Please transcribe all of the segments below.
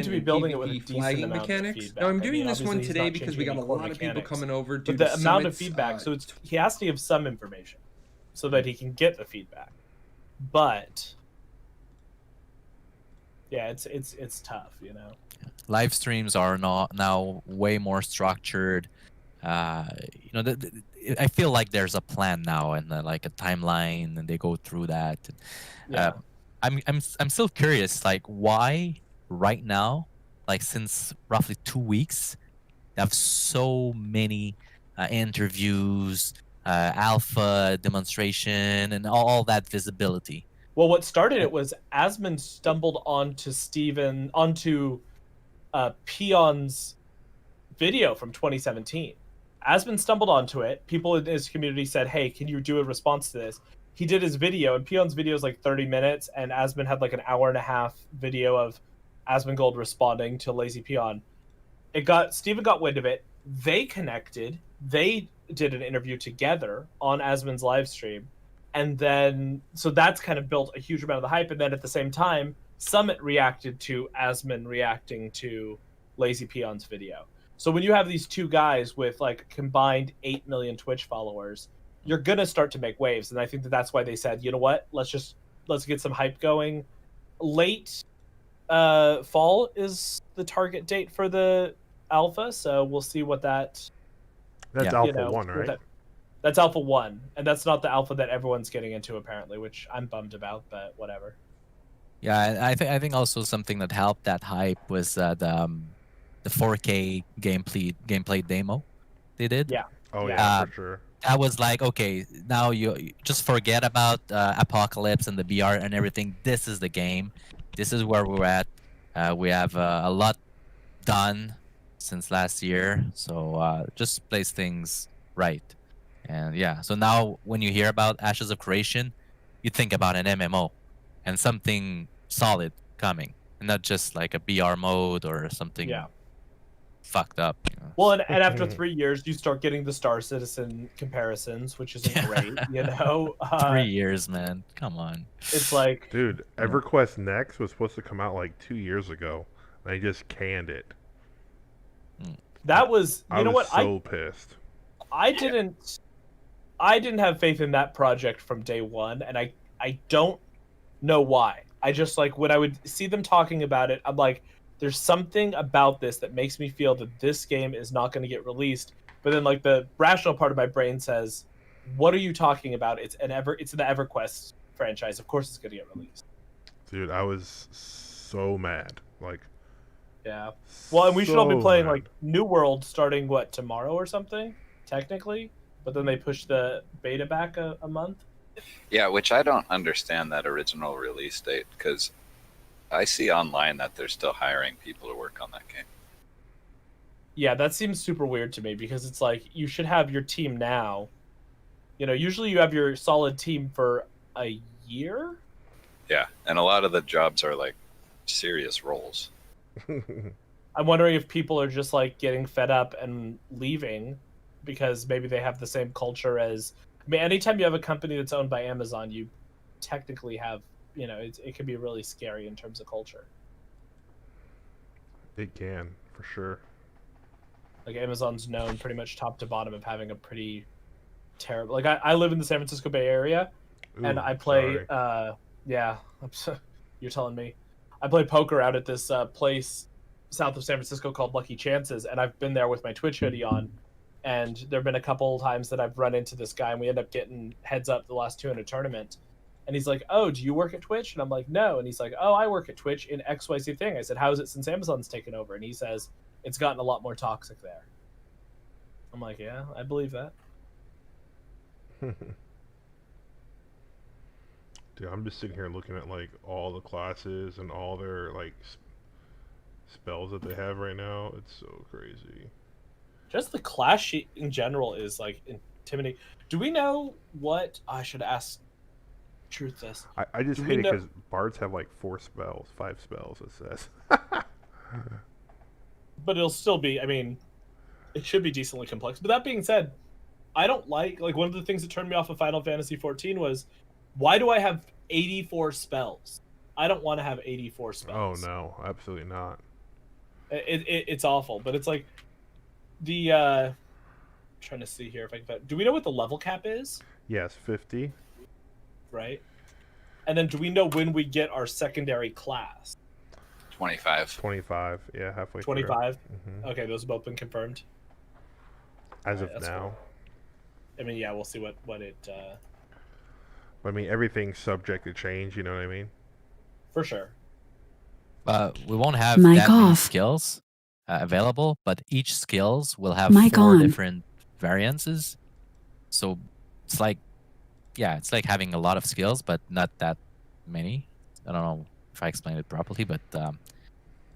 to be and building it with a PvP decent flagging amount of mechanics. feedback. Now I'm I doing mean, this obviously one he's today not because changing we got any a core lot of people mechanics, coming over due but to the amount of Summit's, feedback, so he has to give some information so that he can get the feedback. But yeah, it's tough, you know. Live streams are not now way more structured. You know, I feel like there's a plan now and like a timeline, and they go through that. Yeah. I'm still curious, like why right now, like since roughly 2 weeks, they have so many interviews, alpha demonstration, and all that visibility. Well, what started it was Asmund stumbled onto Peon's video from 2017. Asmund stumbled onto it. People in his community said, "Hey, can you do a response to this?" He did his video, and Peon's video is like 30 minutes, and Asmund had like an hour and a half video of Asmongold responding to Lazy Peon. Steven got wind of it. They connected. They did an interview together on Asmund's live stream, and then so that's kind of built a huge amount of the hype. And then at the same time, Summit reacted to Asmund reacting to Lazy Peon's video. So when you have these two guys with like combined 8 million Twitch followers, you're gonna start to make waves. And I think that's why they said, you know what, let's get some hype going. Late fall is the target date for the alpha, so we'll see what that's Alpha 1, right? That's Alpha 1, and that's not the alpha that everyone's getting into apparently, which I'm bummed about, but whatever. Yeah, I think also something that helped that hype was the 4K gameplay demo they did. Yeah. Oh yeah, for sure. I was like, okay, now you just forget about Apocalypse and the BR and everything. This is the game. This is where we're at. We have a lot done since last year, so just place things right. And yeah, so now when you hear about Ashes of Creation, you think about an MMO and something solid coming, and not just like a BR mode or something fucked up. You know? Well, and after 3 years, you start getting the Star Citizen comparisons, which isn't great, you know? 3 years, man. Come on. It's like... Dude, EverQuest Next was supposed to come out like 2 years ago. And they just canned it. That was... You know what? I was so pissed. I didn't have faith in that project from day one, and I don't know why. I just, like, when I would see them talking about it, I'm like... There's something about this that makes me feel that this game is not going to get released. But then, like, the rational part of my brain says, "What are you talking about? It's in the EverQuest franchise. Of course, it's going to get released." Dude, I was so mad. Like, yeah. Well, and we should all be playing like New World starting tomorrow or something, technically. But then they pushed the beta back a month. Yeah, which I don't understand that original release date because I see online that they're still hiring people to work on that game. Yeah, that seems super weird to me because it's like you should have your team now. You know, usually you have your solid team for a year. Yeah, and a lot of the jobs are like serious roles. I'm wondering if people are just like getting fed up and leaving because maybe they have the same culture as... I mean, anytime you have a company that's owned by Amazon, you technically have... You know, it can be really scary in terms of culture. It can, for sure. Like, Amazon's known pretty much top to bottom of having a pretty terrible... Like, I live in the San Francisco Bay Area, and I play... yeah, you're telling me. I play poker out at this place south of San Francisco called Lucky Chances, and I've been there with my Twitch hoodie on, and there have been a couple times that I've run into this guy, and we end up getting heads up the last two in a tournament. And he's like, "Oh, do you work at Twitch?" And I'm like, "No." And he's like, "Oh, I work at Twitch in XYZ thing." I said, "How is it since Amazon's taken over?" And he says, "It's gotten a lot more toxic there." I'm like, "Yeah, I believe that." Dude, I'm just sitting here looking at like all the classes and all their like spells that they have right now. It's so crazy. Just the class sheet in general is like intimidating. Do we know what... I should ask Truth this. I just hate it because bards have like 5 spells, it says. But it'll still be, I mean, it should be decently complex. But that being said, I don't like one of the things that turned me off of Final Fantasy XIV was, why do I have 84 spells? I don't want to have 84 spells. Oh no, absolutely not. It's awful, but it's like the trying to see here if I can. Do we know what the level cap is? Yes, 50. Right. And then do we know when we get our secondary class? 25. 25. Yeah, halfway 25. Mm-hmm. Okay, those have both been confirmed. As Alright, of that's now. cool. I mean, yeah, we'll see what it I mean, everything's subject to change. You know what I mean? for sure. We won't have Mic that many off. skills available, but each skills will have Mic 4 on. different variances. So it's like, yeah, it's like having a lot of skills, but not that many. I don't know if I explained it properly, but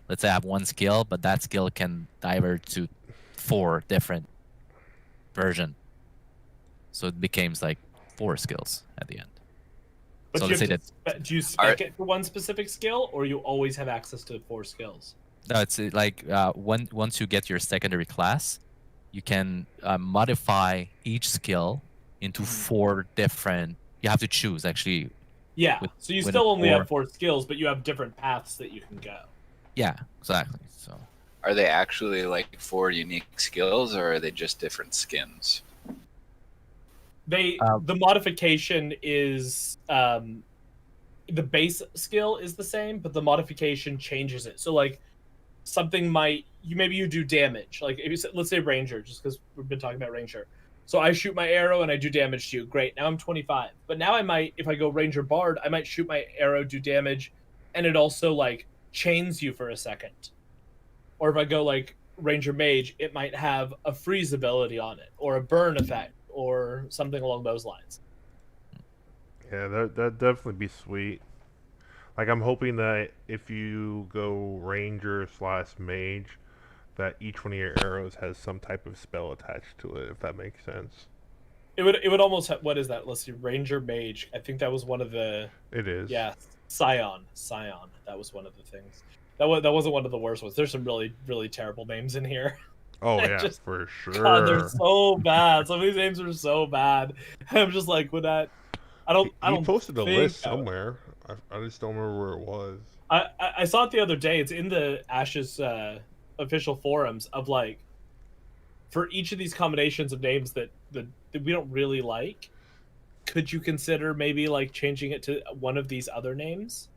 let's say I have 1 skill, but that skill can divert to 4 different version. So it becomes like 4 skills at the end. But So you let's say have that to do you spec it for one specific skill, or you always have access to 4 skills? no, it's like once you get your secondary class, you can modify each skill into 4 different. You have to choose actually. Yeah. With- So you with still a only 4. have 4 skills, but you have different paths that you can go. Yeah, exactly. So Are they actually like 4 unique skills, or are they just different skins? The modification is the base skill is the same, but the modification changes it. So like something might maybe you do damage. Like if you let's say Ranger, just because we've been talking about Ranger. So I shoot my arrow and I do damage to you. Great. Now I'm 25. But now I might, if I go Ranger Bard, I might shoot my arrow, do damage, and it also like chains you for a second. Or if I go like Ranger Mage, it might have a freeze ability on it, or a burn effect, or something along those lines. Yeah, that'd definitely be sweet. Like, I'm hoping that if you go Ranger / Mage, that each one of your arrows has some type of spell attached to it, if that makes sense. It would almost have, what is that? Let's see, Ranger Mage. I think that was one of the It is. yeah, Scion. That was one of the things. That wasn't one of the worst ones. There's some really really terrible names in here. Oh, I yeah, just- for sure. God, they're so bad. Some of these names are so bad. I'm just like, would that? I don't. He posted a think list that would- somewhere. I just don't remember where it was. I saw it the other day. It's in the Ashes official forums of like, for each of these combinations of names that we don't really like, could you consider maybe like changing it to one of these other names?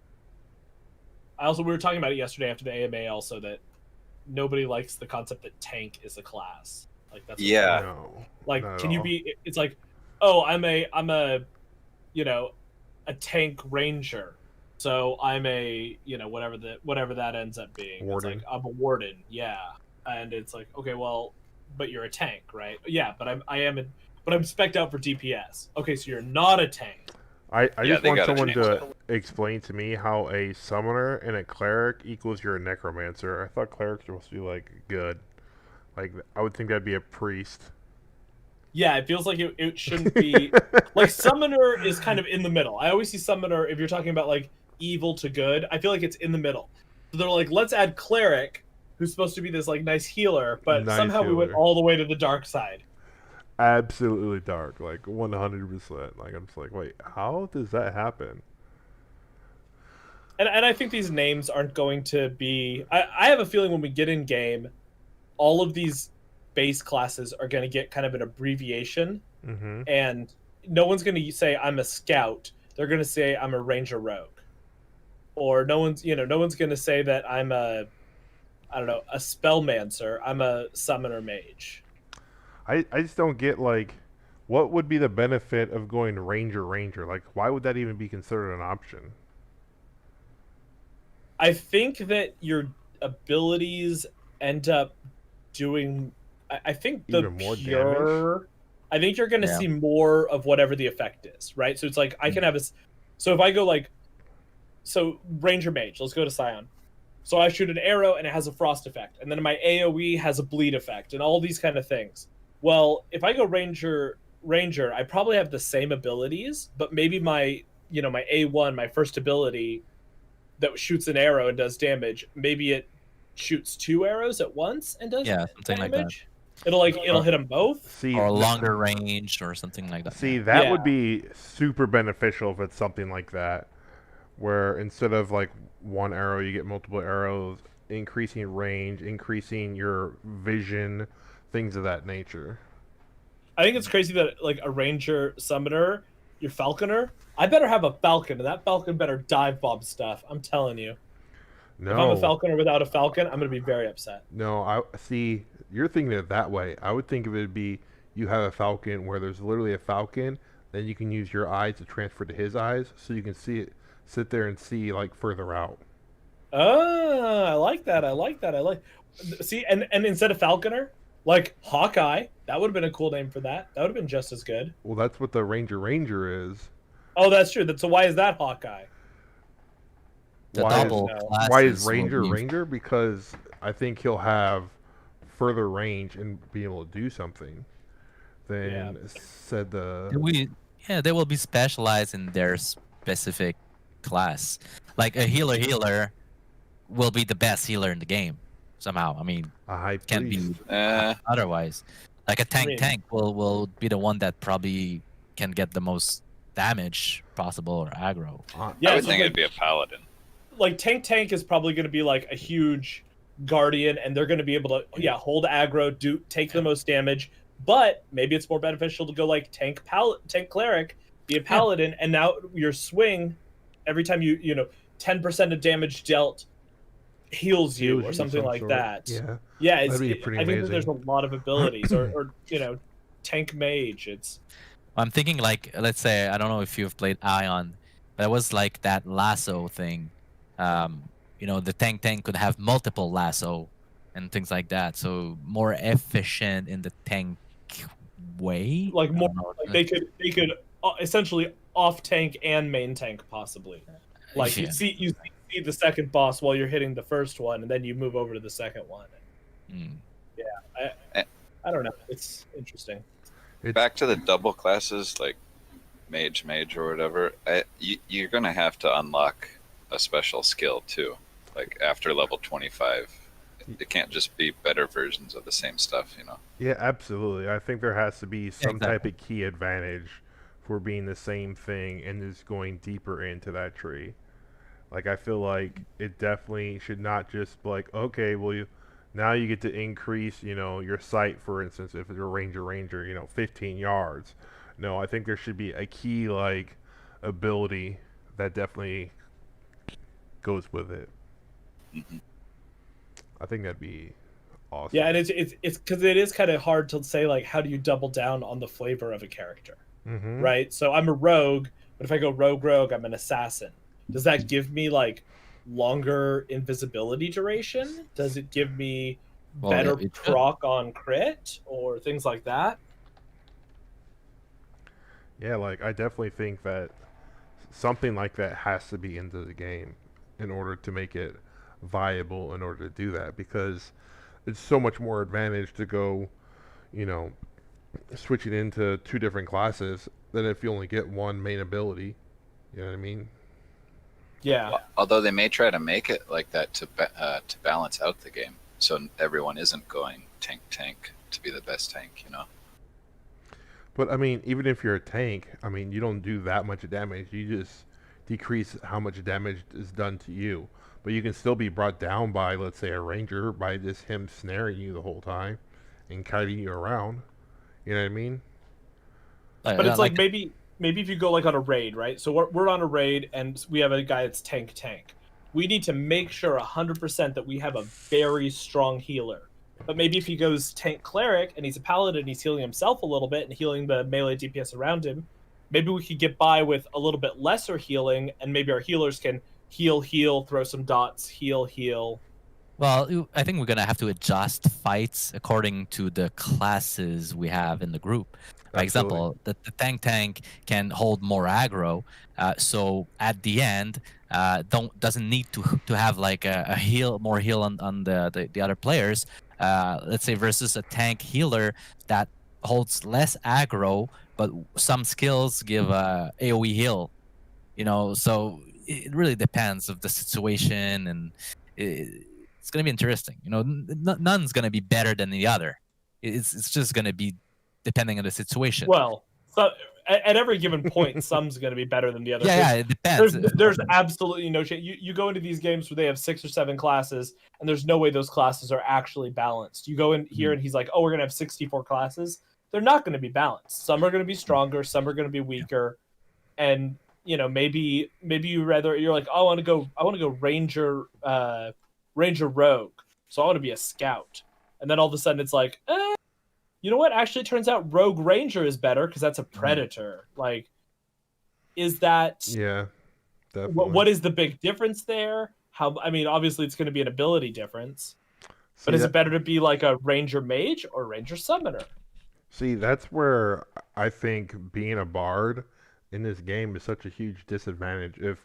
We were talking about it yesterday after the AMA also, that nobody likes the concept that tank is a class. Like that's Yeah. No. like not at can you all. be? It's like, oh, I'm a, you know, a tank ranger. So I'm a, you know, whatever that ends up being. Warden. It's like I'm a warden, yeah. And it's like, okay, well, but you're a tank, right? Yeah, but I'm spec'd out for DPS. Okay, so you're not a tank. I Yeah, just they want gotta someone change to explain to me how a summoner and a cleric equals your necromancer. I thought clerics were supposed to be like good. Like, I would think that'd be a priest. Yeah, it feels like it shouldn't be like summoner is kind of in the middle. I always see summoner if you're talking about like evil to good. I feel like it's in the middle. So they're like, let's add cleric, who's supposed to be this like nice healer, but Nice somehow we went healer. all the way to the dark side. Absolutely dark, like 100%. Like, I'm just like, wait, how does that happen? And I think these names aren't going to be. I have a feeling when we get in game, all of these base classes are going to get kind of an abbreviation, Mm-hmm. and no one's going to say I'm a scout. They're going to say I'm a ranger rogue, or no one's going to say that I'm a, I don't know, a spellmancer. I'm a summoner mage. I just don't get, like, what would be the benefit of going ranger? Like, why would that even be considered an option? I think that your abilities end up doing. I think the Even more pure. I think you're going to Yeah. see more of whatever the effect is, right? So it's like I can have a. So if I go like, so Ranger Mage, let's go to Scion. So I shoot an arrow and it has a frost effect, and then my AOE has a bleed effect, and all these kind of things. Well, if I go Ranger, I probably have the same abilities, but maybe my my A1, my first ability, that shoots an arrow and does damage. Maybe it shoots 2 arrows at once and does something like that. damage. It'll hit them both. See, Or th- longer range or something like that. See, that Yeah. would be super beneficial if it's something like that, where instead of like one arrow, you get multiple arrows, increasing range, increasing your vision, things of that nature. I think it's crazy that like a ranger summoner, your falconer. I better have a falcon, and that falcon better dive bomb stuff. I'm telling you. If I'm a No, falconer without a falcon, I'm gonna be very upset. no, I see. You're thinking it that way. I would think of it be you have a falcon where there's literally a falcon, then you can use your eyes to transfer to his eyes, so you can see it, sit there and see like further out. Oh, I like that. I like that. I like. See, and instead of falconer, like Hawkeye, that would have been a cool name for that. That would have been just as good. Well, that's what the Ranger is. Oh, that's true. So why is that Hawkeye? The Why is- double no. Why is classes will Ranger be- Ranger? Because I think he'll have further range and be able to do something than Yeah. said the. They will be specialized in their specific class. Like a healer will be the best healer in the game somehow. I mean, A high can't priest. be Eh, otherwise. Like a mean- tank will be the one that probably can get the most damage possible or aggro. Yeah, I would so think like, it'd be a paladin. like tank is probably going to be like a huge guardian, and they're going to be able to hold aggro, take the most damage. But maybe it's more beneficial to go like tank cleric, be a paladin, and now your swing every time you 10% of damage dealt heals you Heals or you something some like sort. that. Yeah. Yeah, it's, That'd be pretty I think that there's a amazing. lot of abilities, or tank mage. It's I'm thinking like, let's say, I don't know if you've played Ion, but it was like that lasso thing. The tank could have multiple lasso and things like that. So more efficient in the tank way. like I more don't know. like they could essentially off tank and main tank possibly. Like Yeah. you see the second boss while you're hitting the first one, and then you move over to the second one. Mm. I don't know. It's interesting. Back to the double classes, like mage or whatever. You're gonna have to unlock a special skill too. Like after level 25, it can't just be better versions of the same stuff. Yeah, absolutely. I think there has to be some exactly. type of key advantage for being the same thing and just going deeper into that tree. Like I feel like it definitely should not just be like, okay, well now you get to increase, your sight, for instance, if you're a ranger, 15 yards. No, I think there should be a key like ability that definitely goes with it. Mhm. I think that'd be awesome. Yeah, and it's because it is kind of hard to say like how do you double down on the flavor of a character, Mm-hmm. right? So I'm a rogue, but if I go rogue, I'm an assassin. Does that give me like longer invisibility duration? Does it give me Well, better it should. proc on crit or things like that? Yeah, like I definitely think that something like that has to be into the game in order to make it viable in order to do that, because it's so much more advantage to go, switching into two different classes than if you only get one main ability. You know what I mean? Yeah. Although they may try to make it like that to balance out the game, so everyone isn't going tank to be the best tank. But I mean, even if you're a tank, I mean, you don't do that much damage. You just decrease how much damage is done to you. But you can still be brought down by, let's say, a ranger by just him snaring you the whole time and kiting you around. You know what I mean? But it's like maybe if you go like on a raid, right? So we're on a raid and we have a guy that's tank. We need to make sure 100% that we have a very strong healer. But maybe if he goes tank cleric and he's a paladin, he's healing himself a little bit and healing the melee DPS around him. Maybe we could get by with a little bit lesser healing, and maybe our healers can heal, throw some dots, heal. Well, I think we're gonna have to adjust fights according to the classes we have in the group. For example, the tank can hold more aggro, so at the end, doesn't need to have like a more heal on the other players. Let's say versus a tank healer that holds less aggro, but some skills give AOE heal. So it really depends of the situation, and it's gonna be interesting. None's gonna be better than the other. It's just gonna be depending on the situation. Well, so at every given point, some's going to be better than the other. Yeah, it depends. There's absolutely no chance. You go into these games where they have 6 or 7 classes, and there's no way those classes are actually balanced. You go in here and he's like, oh, we're going to have 64 classes. They're not going to be balanced. Some are going to be stronger, some are going to be weaker, and maybe you're like, oh, I want to go ranger rogue, so I want to be a scout, and then all of a sudden it's like, you know what? Actually, it turns out rogue ranger is better because that's a predator. Like, is that? Yeah, definitely. What is the big difference there? Obviously it's going to be an ability difference, but is it better to be like a ranger mage or ranger summoner? See, that's where I think being a bard in this game is such a huge disadvantage. If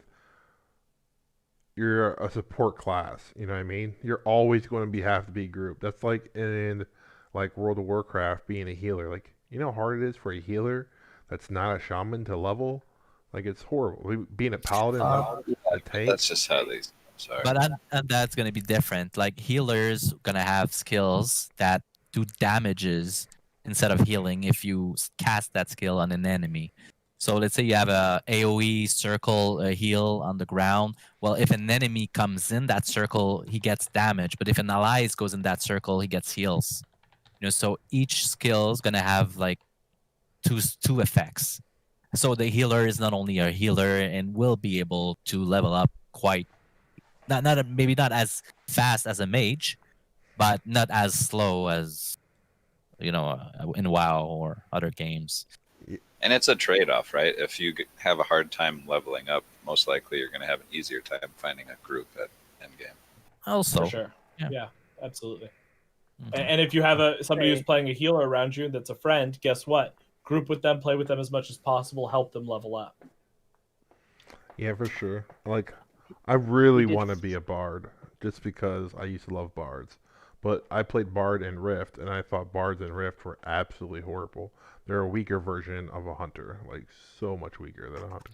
you're a support class, you know what I mean? You're always going to have to be grouped. That's like in like World of Warcraft being a healer. Like, you know how hard it is for a healer that's not a shaman to level? Like, it's horrible. Being a paladin, a tank. That's just how they. Sorry. But and that's gonna be different. Like healers gonna have skills that do damages instead of healing if you cast that skill on an enemy. So let's say you have a AOE circle heal on the ground. Well, if an enemy comes in that circle, he gets damage. But if an ally goes in that circle, he gets heals. So each skill is gonna have like two effects. So the healer is not only a healer and will be able to level up quite maybe not as fast as a mage, but not as slow as in WoW or other games. And it's a trade-off, right? If you have a hard time leveling up, most likely you're going to have an easier time finding a group at endgame. Also, for sure, yeah, absolutely. Mhm. And if you have somebody who's playing a healer around you that's a friend, guess what? Group with them, play with them as much as possible, help them level up. Yeah, for sure. Like, I really want to be a bard just because I used to love bards. But I played bard in Rift, and I thought bards in Rift were absolutely horrible. They're a weaker version of a hunter, like so much weaker than a hunter.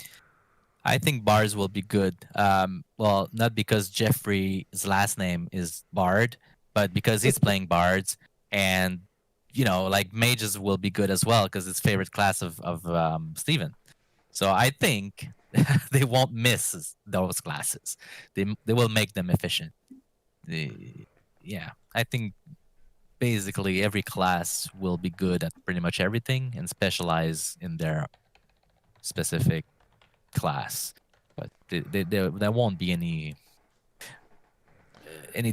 I think bards will be good. Well, not because Jeffrey's last name is Bard, but because he's playing bards, and like mages will be good as well because it's favorite class of Steven. So I think they won't miss those classes. They will make them efficient. Yeah, I think basically every class will be good at pretty much everything and specialize in their specific class. But there won't be any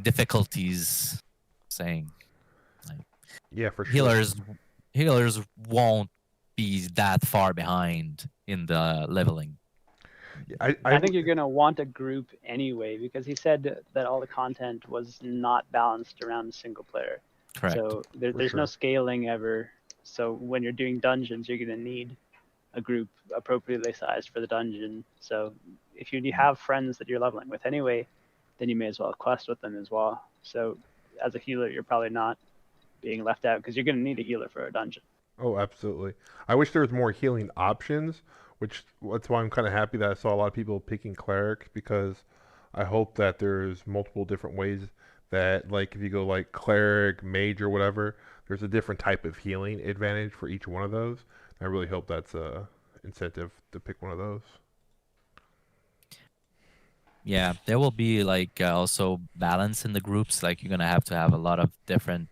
difficulties saying. Yeah, for sure. Healers won't be that far behind in the leveling. I think you're going to want a group anyway, because he said that all the content was not balanced around a single player. Correct. So there's no scaling ever. So when you're doing dungeons, you're going to need a group appropriately sized for the dungeon. So if you have friends that you're leveling with anyway, then you may as well quest with them as well. So as a healer, you're probably not being left out because you're going to need a healer for a dungeon. Oh, absolutely. I wish there was more healing options, that's why I'm kind of happy that I saw a lot of people picking cleric, because I hope that there's multiple different ways that, like, if you go like cleric, mage, or whatever, there's a different type of healing advantage for each one of those. I really hope that's a incentive to pick one of those. Yeah, there will be like also balance in the groups. Like you're gonna have to have a lot of different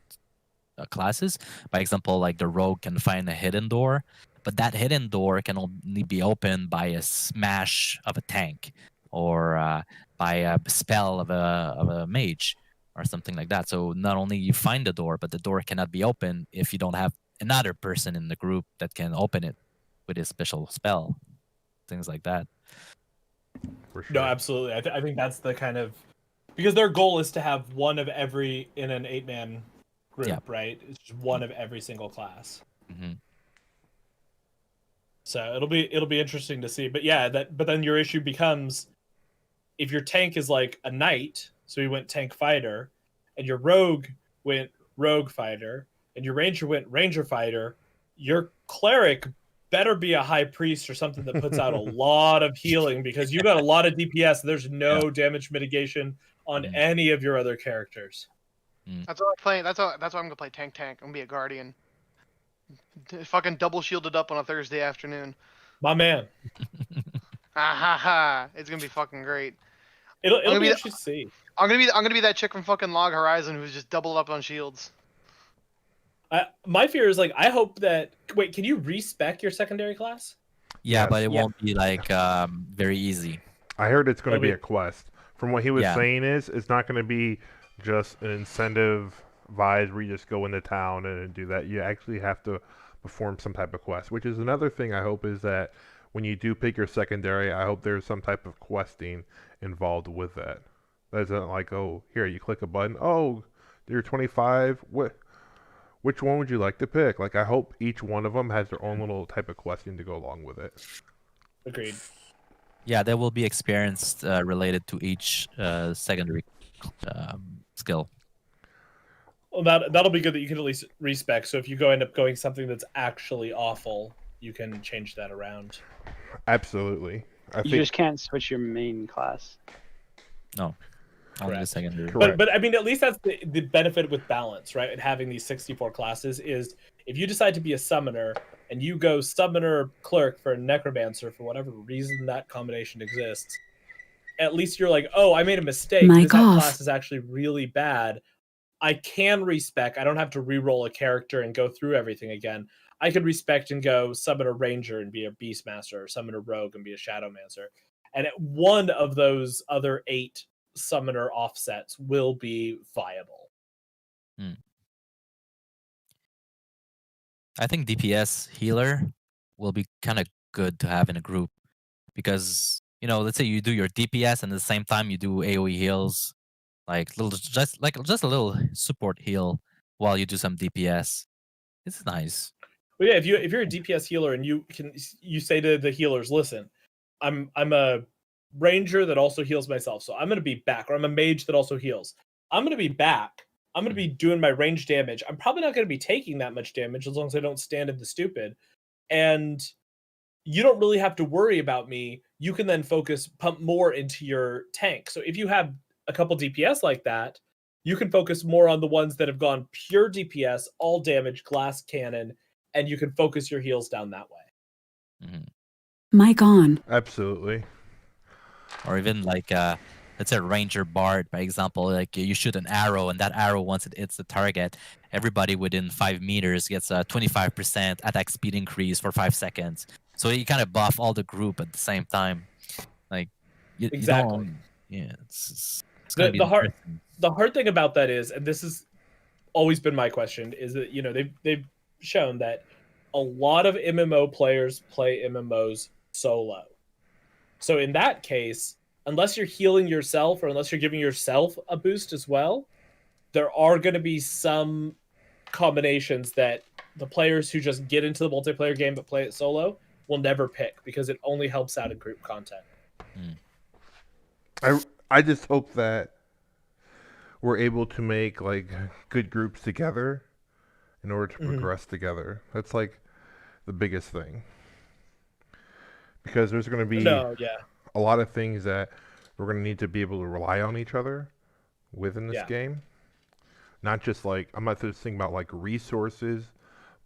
classes. By example, like the rogue can find a hidden door, but that hidden door can only be opened by a smash of a tank or by a spell of a mage or something like that. So not only you find the door, but the door cannot be opened if you don't have another person in the group that can open it with a special spell. Things like that. For sure. No, absolutely. I think that's the kind of, because their goal is to have one of every in an 8-man group, right? It's just one of every single class. Mm-hmm. So it'll be interesting to see. But yeah, but then your issue becomes, if your tank is like a knight, so you went tank fighter, and your rogue went rogue fighter, and your ranger went ranger fighter, your cleric better be a high priest or something that puts out a lot of healing, because you got a lot of DPS. There's no damage mitigation on any of your other characters. That's what I'm playing. That's why I'm gonna play tank. I'm gonna be a guardian. Fucking double shielded up on a Thursday afternoon. My man. Ha ha ha! It's gonna be fucking great. It'll gonna be be interesting to see. I'm gonna be that chick from fucking Log Horizon who's just doubled up on shields. My fear is like I hope that. Wait, can you respec your secondary class? Yeah, but Yes. it won't be like very easy. I heard it's going to It'll be be- a quest. From what he was Yeah. saying it's not going to be just an incentive vibes where you just go into town and do that. You actually have to perform some type of quest, which is another thing I hope is that when you do pick your secondary, I hope there's some type of questing involved with that. That's not like, oh, here, you click a button. Oh, you're 25. Which one would you like to pick? Like, I hope each one of them has their own little type of questing to go along with it. Agreed. Yeah, there will be experience related to each secondary skill. Well, that'll be good that you can at least respec. So if you end up going something that's actually awful, you can change that around. Absolutely. I You think just can't switch your main class. Only the Correct. secondary. Correct. But I mean, at least that's the benefit with balance, right? And having these 64 classes is if you decide to be a summoner and you go summoner clerk for a necromancer for whatever reason that combination exists, at least you're like, oh, I made a mistake. Mic This off. class is actually really bad. I can respec. I don't have to re-roll a character and go through everything again. I could respect and go summon a ranger and be a beastmaster, or summon a rogue and be a shadowmancer. And one of those other 8 summoner offsets will be viable. I think DPS healer will be kind of good to have in a group because let's say you do your DPS and at the same time you do AOE heals, like just a little support heal while you do some DPS. It's nice. But yeah, if you're a DPS healer and you say to the healers, listen, I'm a ranger that also heals myself, so I'm gonna be back, or I'm a mage that also heals. I'm gonna be back. I'm gonna be doing my range damage. I'm probably not gonna be taking that much damage as long as I don't stand in the stupid. And you don't really have to worry about me. You can then pump more into your tank. So if you have a couple DPS like that, you can focus more on the ones that have gone pure DPS, all damage, glass cannon, and you can focus your heals down that way. Mic on. absolutely. Or even like let's say ranger bard, for example, like you shoot an arrow and that arrow, once it hits the target, everybody within 5 meters gets a 25% attack speed increase for 5 seconds. So you kind of buff all the group at the same time. Like you Exactly. don't, yeah, it's gonna be The hard interesting. the hard thing about that is, and this has always been my question, is that they've shown that a lot of MMO players play MMOs solo. So in that case, unless you're healing yourself or unless you're giving yourself a boost as well, there are going to be some combinations that the players who just get into the multiplayer game but play it solo will never pick because it only helps out in group content. I just hope that we're able to make like good groups together in order to progress together. That's like the biggest thing. Because there's going to be No, yeah. a lot of things that we're going to need to be able to rely on each other within this Yeah. game. Not just like, I'm not just thinking about like resources,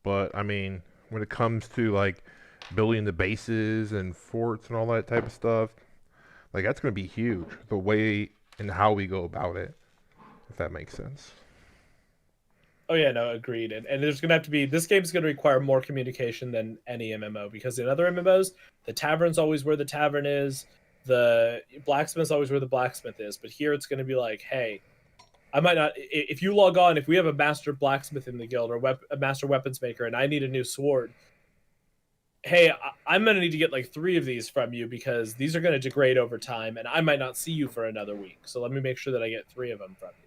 but I mean, when it comes to like building the bases and forts and all that type of stuff, like that's going to be huge. The way and how we go about it, if that makes sense. Oh yeah, no, agreed. And there's gonna have to be, this game's gonna require more communication than any MMO, because in other MMOs, the tavern's always where the tavern is, the blacksmith's always where the blacksmith is. But here it's gonna be like, hey, I might not, if you log on, if we have a master blacksmith in the guild or a master weapons maker and I need a new sword, hey, I'm gonna need to get like 3 of these from you because these are gonna degrade over time and I might not see you for another week. So let me make sure that I get 3 of them from you.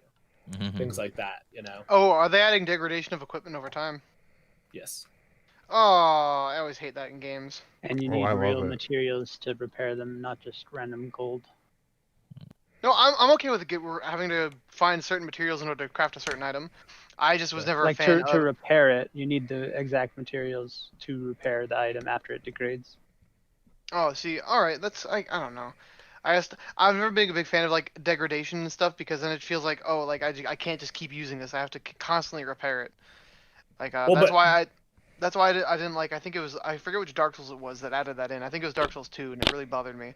Things like that, Oh, are they adding degradation of equipment over time? Yes. Oh, I always hate that in games. And you Oh, need I love real it. materials to repair them, not just random gold. No, I'm okay with we're having to find certain materials in order to craft a certain item. I just was never Like a fan to of. repair it, you need the exact materials to repair the item after it degrades. Oh, see, all right, I don't know. I've never been a big fan of like degradation and stuff because then it feels like, I can't just keep using this. I have to constantly repair it. Like Well, that's but- why That's why I didn't like. I think it was. I forget which Dark Souls it was that added that in. I think it was Dark Souls 2, and it really bothered me.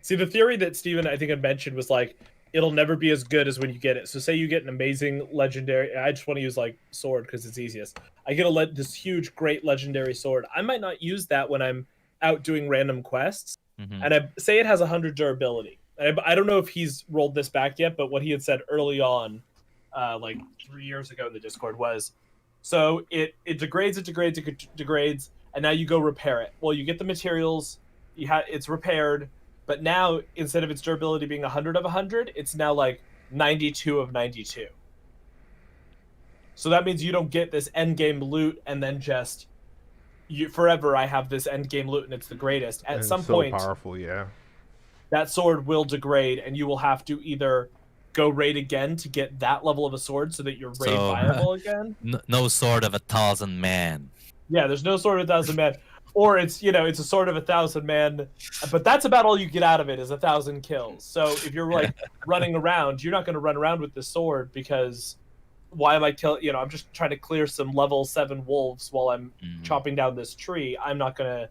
See, the theory that Steven, I think, had mentioned was like, it'll never be as good as when you get it. So say you get an amazing legendary. I just want to use like sword because it's easiest. I get this huge, great legendary sword. I might not use that when I'm out doing random quests. Mhm. And I say it has 100 durability. I don't know if he's rolled this back yet, but what he had said early on, like 3 years ago in the Discord was, so it degrades, and now you go repair it. Well, you get the materials, it's repaired, but now instead of its durability being 100 of 100, it's now like 92 of 92. So that means you don't get this end game loot and then just forever I have this end game loot and it's the greatest. At And some so point, powerful, yeah. that sword will degrade and you will have to either go raid again to get that level of a sword so that you're raid So- viable again. No sword of 1,000 man. Yeah, there's no sword of 1,000 man. Or it's it's a sword of 1,000 man, but that's about all you get out of it is 1,000 kills. So if you're like running around, you're not going to run around with this sword because why am I killing? I'm just trying to clear some level 7 wolves while I'm chopping down this tree. I'm not going to,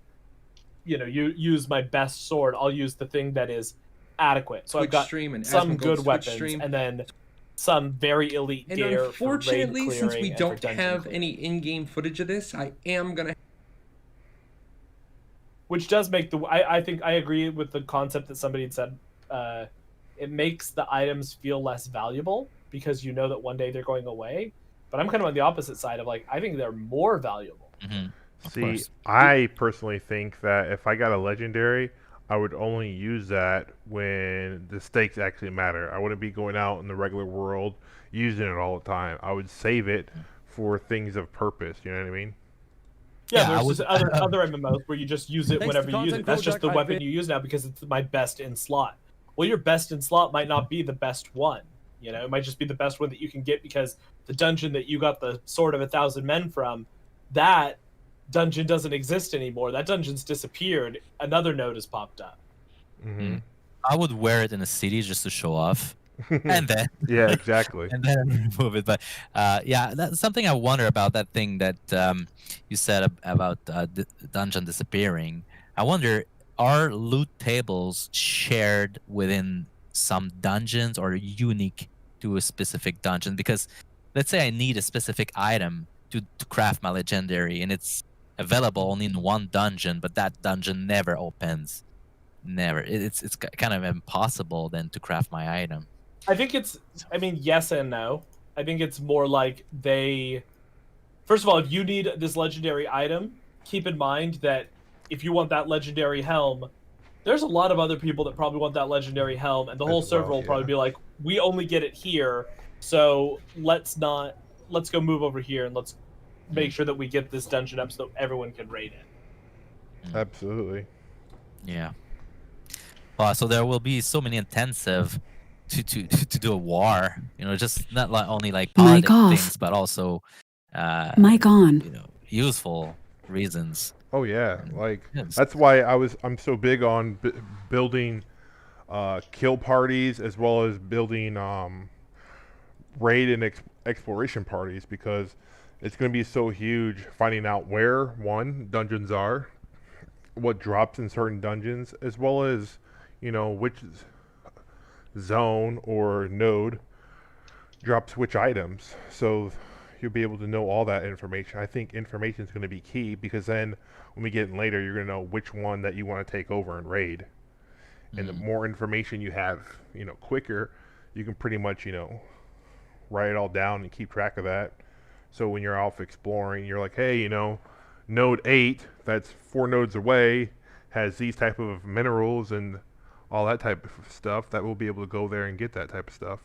use my best sword. I'll use the thing that is adequate. So I've Twitch got stream and some Asmongold's good Twitch weapons stream. and then some very elite And gear. unfortunately, for raid since we clearing and for don't dungeon have clearing. any in-game footage of this, I am gonna. Which does make I think I agree with the concept that somebody had said. It makes the items feel less valuable because you know that one day they're going away. But I'm kind of on the opposite side of like I think they're more valuable. Of See, course. I personally think that if I got a legendary, I would only use that when the stakes actually matter. I wouldn't be going out in the regular world using it all the time. I would save it for things of purpose. You know what I mean? Yeah, Yeah, I there's would- just other MMOs where you just use it Thanks whenever to you use it. Content That's just Kojak, the I've weapon been- you use now because it's my best in slot. Well, your best in slot might not be the best one. It might just be the best one that you can get because the dungeon that you got the sword of 1,000 men from, that dungeon doesn't exist anymore. That dungeon's disappeared. Another node has popped up. Mm-hmm. I would wear it in the city just to show off, and then Yeah, exactly. and then remove it. But yeah, that's something I wonder about that thing that you said about the dungeon disappearing. I wonder, are loot tables shared within some dungeons or unique to a specific dungeon? Because let's say I need a specific item to craft my legendary, and it's available only in one dungeon, but that dungeon never opens. Never. It's kind of impossible then to craft my item. I think yes and no. I think it's more like first of all, if you need this legendary item, keep in mind that if you want that legendary helm, there's a lot of other people that probably want that legendary helm, and the whole As server well, will probably yeah. be like, we only get it here, so let's go move over here and let's make sure that we get this dungeon up so everyone can raid it. Absolutely. Yeah. Well, so there will be so many intensive to do a war. Just not only like Mic politic off. things, but also Mic on. useful reasons. Oh yeah, like Yes. that's why I'm so big on building kill parties as well as building raid and exploration parties because it's going to be so huge finding out where dungeons are, what drops in certain dungeons, as well as which zone or node drops which items. So you'll be able to know all that information. I think information is going to be key because then when we get in later, you're going to know which one that you want to take over and raid. And the more information you have, quicker, you can pretty much, write it all down and keep track of that. So when you're off exploring, you're like, hey, node 8, that's 4 nodes away, has these type of minerals and all that type of stuff, that we'll be able to go there and get that type of stuff.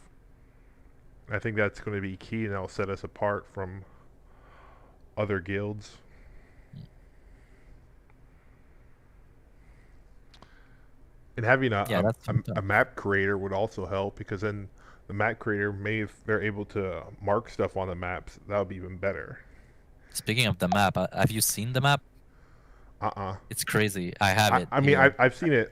I think that's going to be key, and that'll set us apart from other guilds. And having a map creator would also help because then the map creator if they're able to mark stuff on the maps, that would be even better. Speaking of the map, have you seen the map? It's crazy. I have it. I mean, I've seen it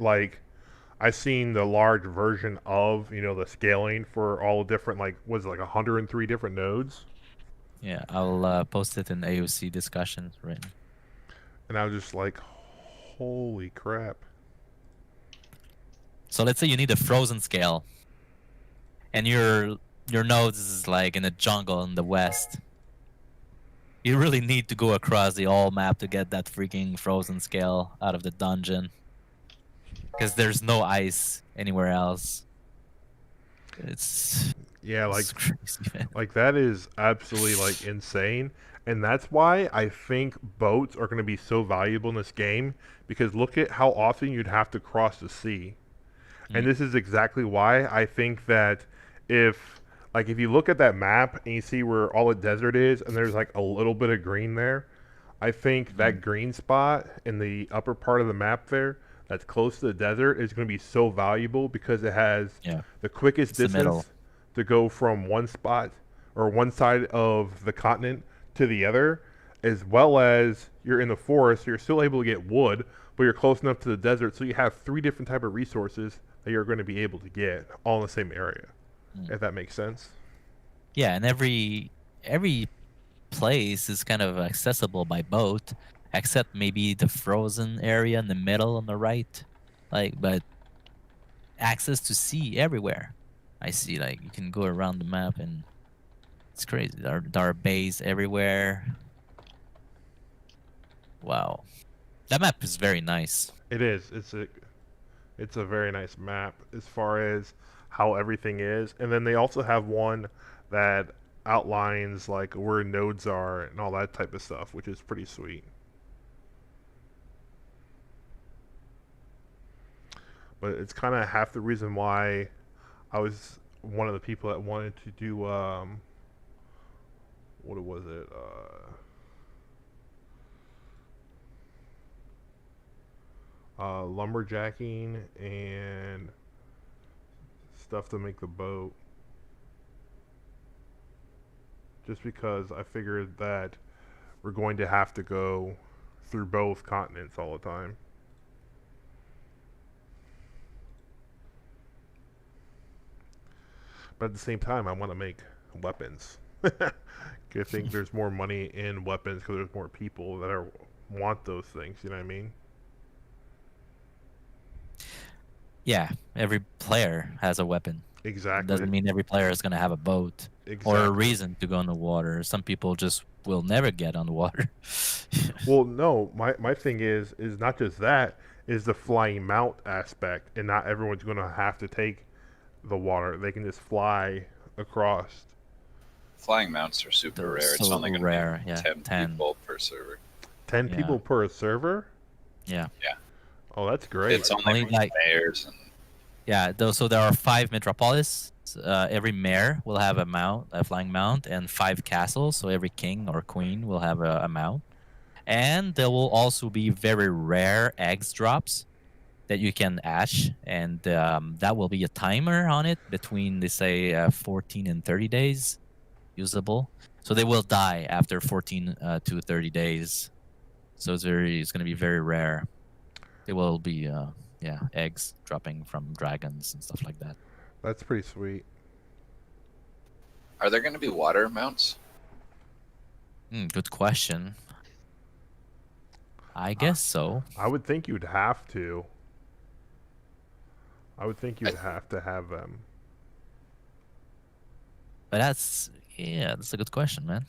I've seen the large version of the scaling for all different 103 different nodes. Yeah, I'll post it in AOC discussion. Right. And I was just like, holy crap. So let's say you need a frozen scale, and your node is like in a jungle in the west. You really need to go across the whole map to get that freaking frozen scale out of the dungeon, because there's no ice anywhere else. It's Yeah, like it's crazy, man. like that is absolutely like insane. And that's why I think boats are going to be so valuable in this game, because look at how often you'd have to cross the sea. And this is exactly why I think that if you look at that map and you see where all the desert is and there's like a little bit of green there, I think that green spot in the upper part of the map there that's close to the desert is going to be so valuable, because it has the quickest It's the middle. distance to go from one spot or one side of the continent to the other, as well as you're in the forest, so you're still able to get wood, but you're close enough to the desert, so you have 3 different type of resources that you're going to be able to get all in the same area, if that makes sense. Yeah, and every place is kind of accessible by boat, except maybe the frozen area in the middle on the right. But access to sea everywhere. I see, like, you can go around the map and it's crazy. There are bays everywhere. Wow. That map is very nice. It is. It's a very nice map as far as how everything is. And then they also have one that outlines like where nodes are and all that type of stuff, which is pretty sweet. But it's kind of half the reason why I was one of the people that wanted to do what was it? Lumberjacking and stuff to make the boat. Just because I figured that we're going to have to go through both continents all the time. But at the same time, I want to make weapons. I think there's more money in weapons because there's more people that want those things. You know what I mean? Yeah, every player has a weapon. Exactly. Doesn't mean every player is going to have a boat or a reason to go on the water. Some people just will never get on the water. Well, no, my thing is not just that, is the flying mount aspect, and not everyone's going to have to take the water. They can just fly across. Flying mounts are super rare. It's So only going to rare, be yeah, 10 people per server. 10 Yeah. people per server? Yeah. Oh, that's great. It's only Only for like- mayors and Yeah, so there are 5 metropolis. Every mayor will have a flying mount, and 5 castles. So every king or queen will have a mount. And there will also be very rare eggs drops that you can hatch, and that will be a timer on it between, they say, 14 and 30 days usable. So they will die after 14 to 30 days. So it's going to be very rare. It will be eggs dropping from dragons and stuff like that. That's pretty sweet. are there going to be water mounts? Good question. I guess so. I would think you'd have to. I would think you'd have to have them. But that's a good question, man.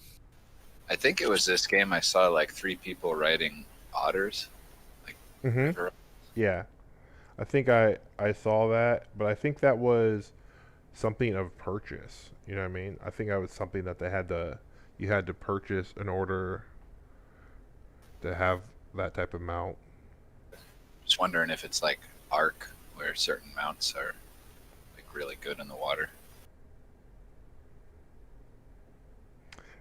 I think it was this game I saw like 3 people riding otters. Mm-hmm. Or- Yeah. I think I saw that, but I think that was something of purchase. You know what I mean? I think that was something that you had to purchase in order to have that type of mount. Just wondering if it's like Ark, where certain mounts are like really good in the water.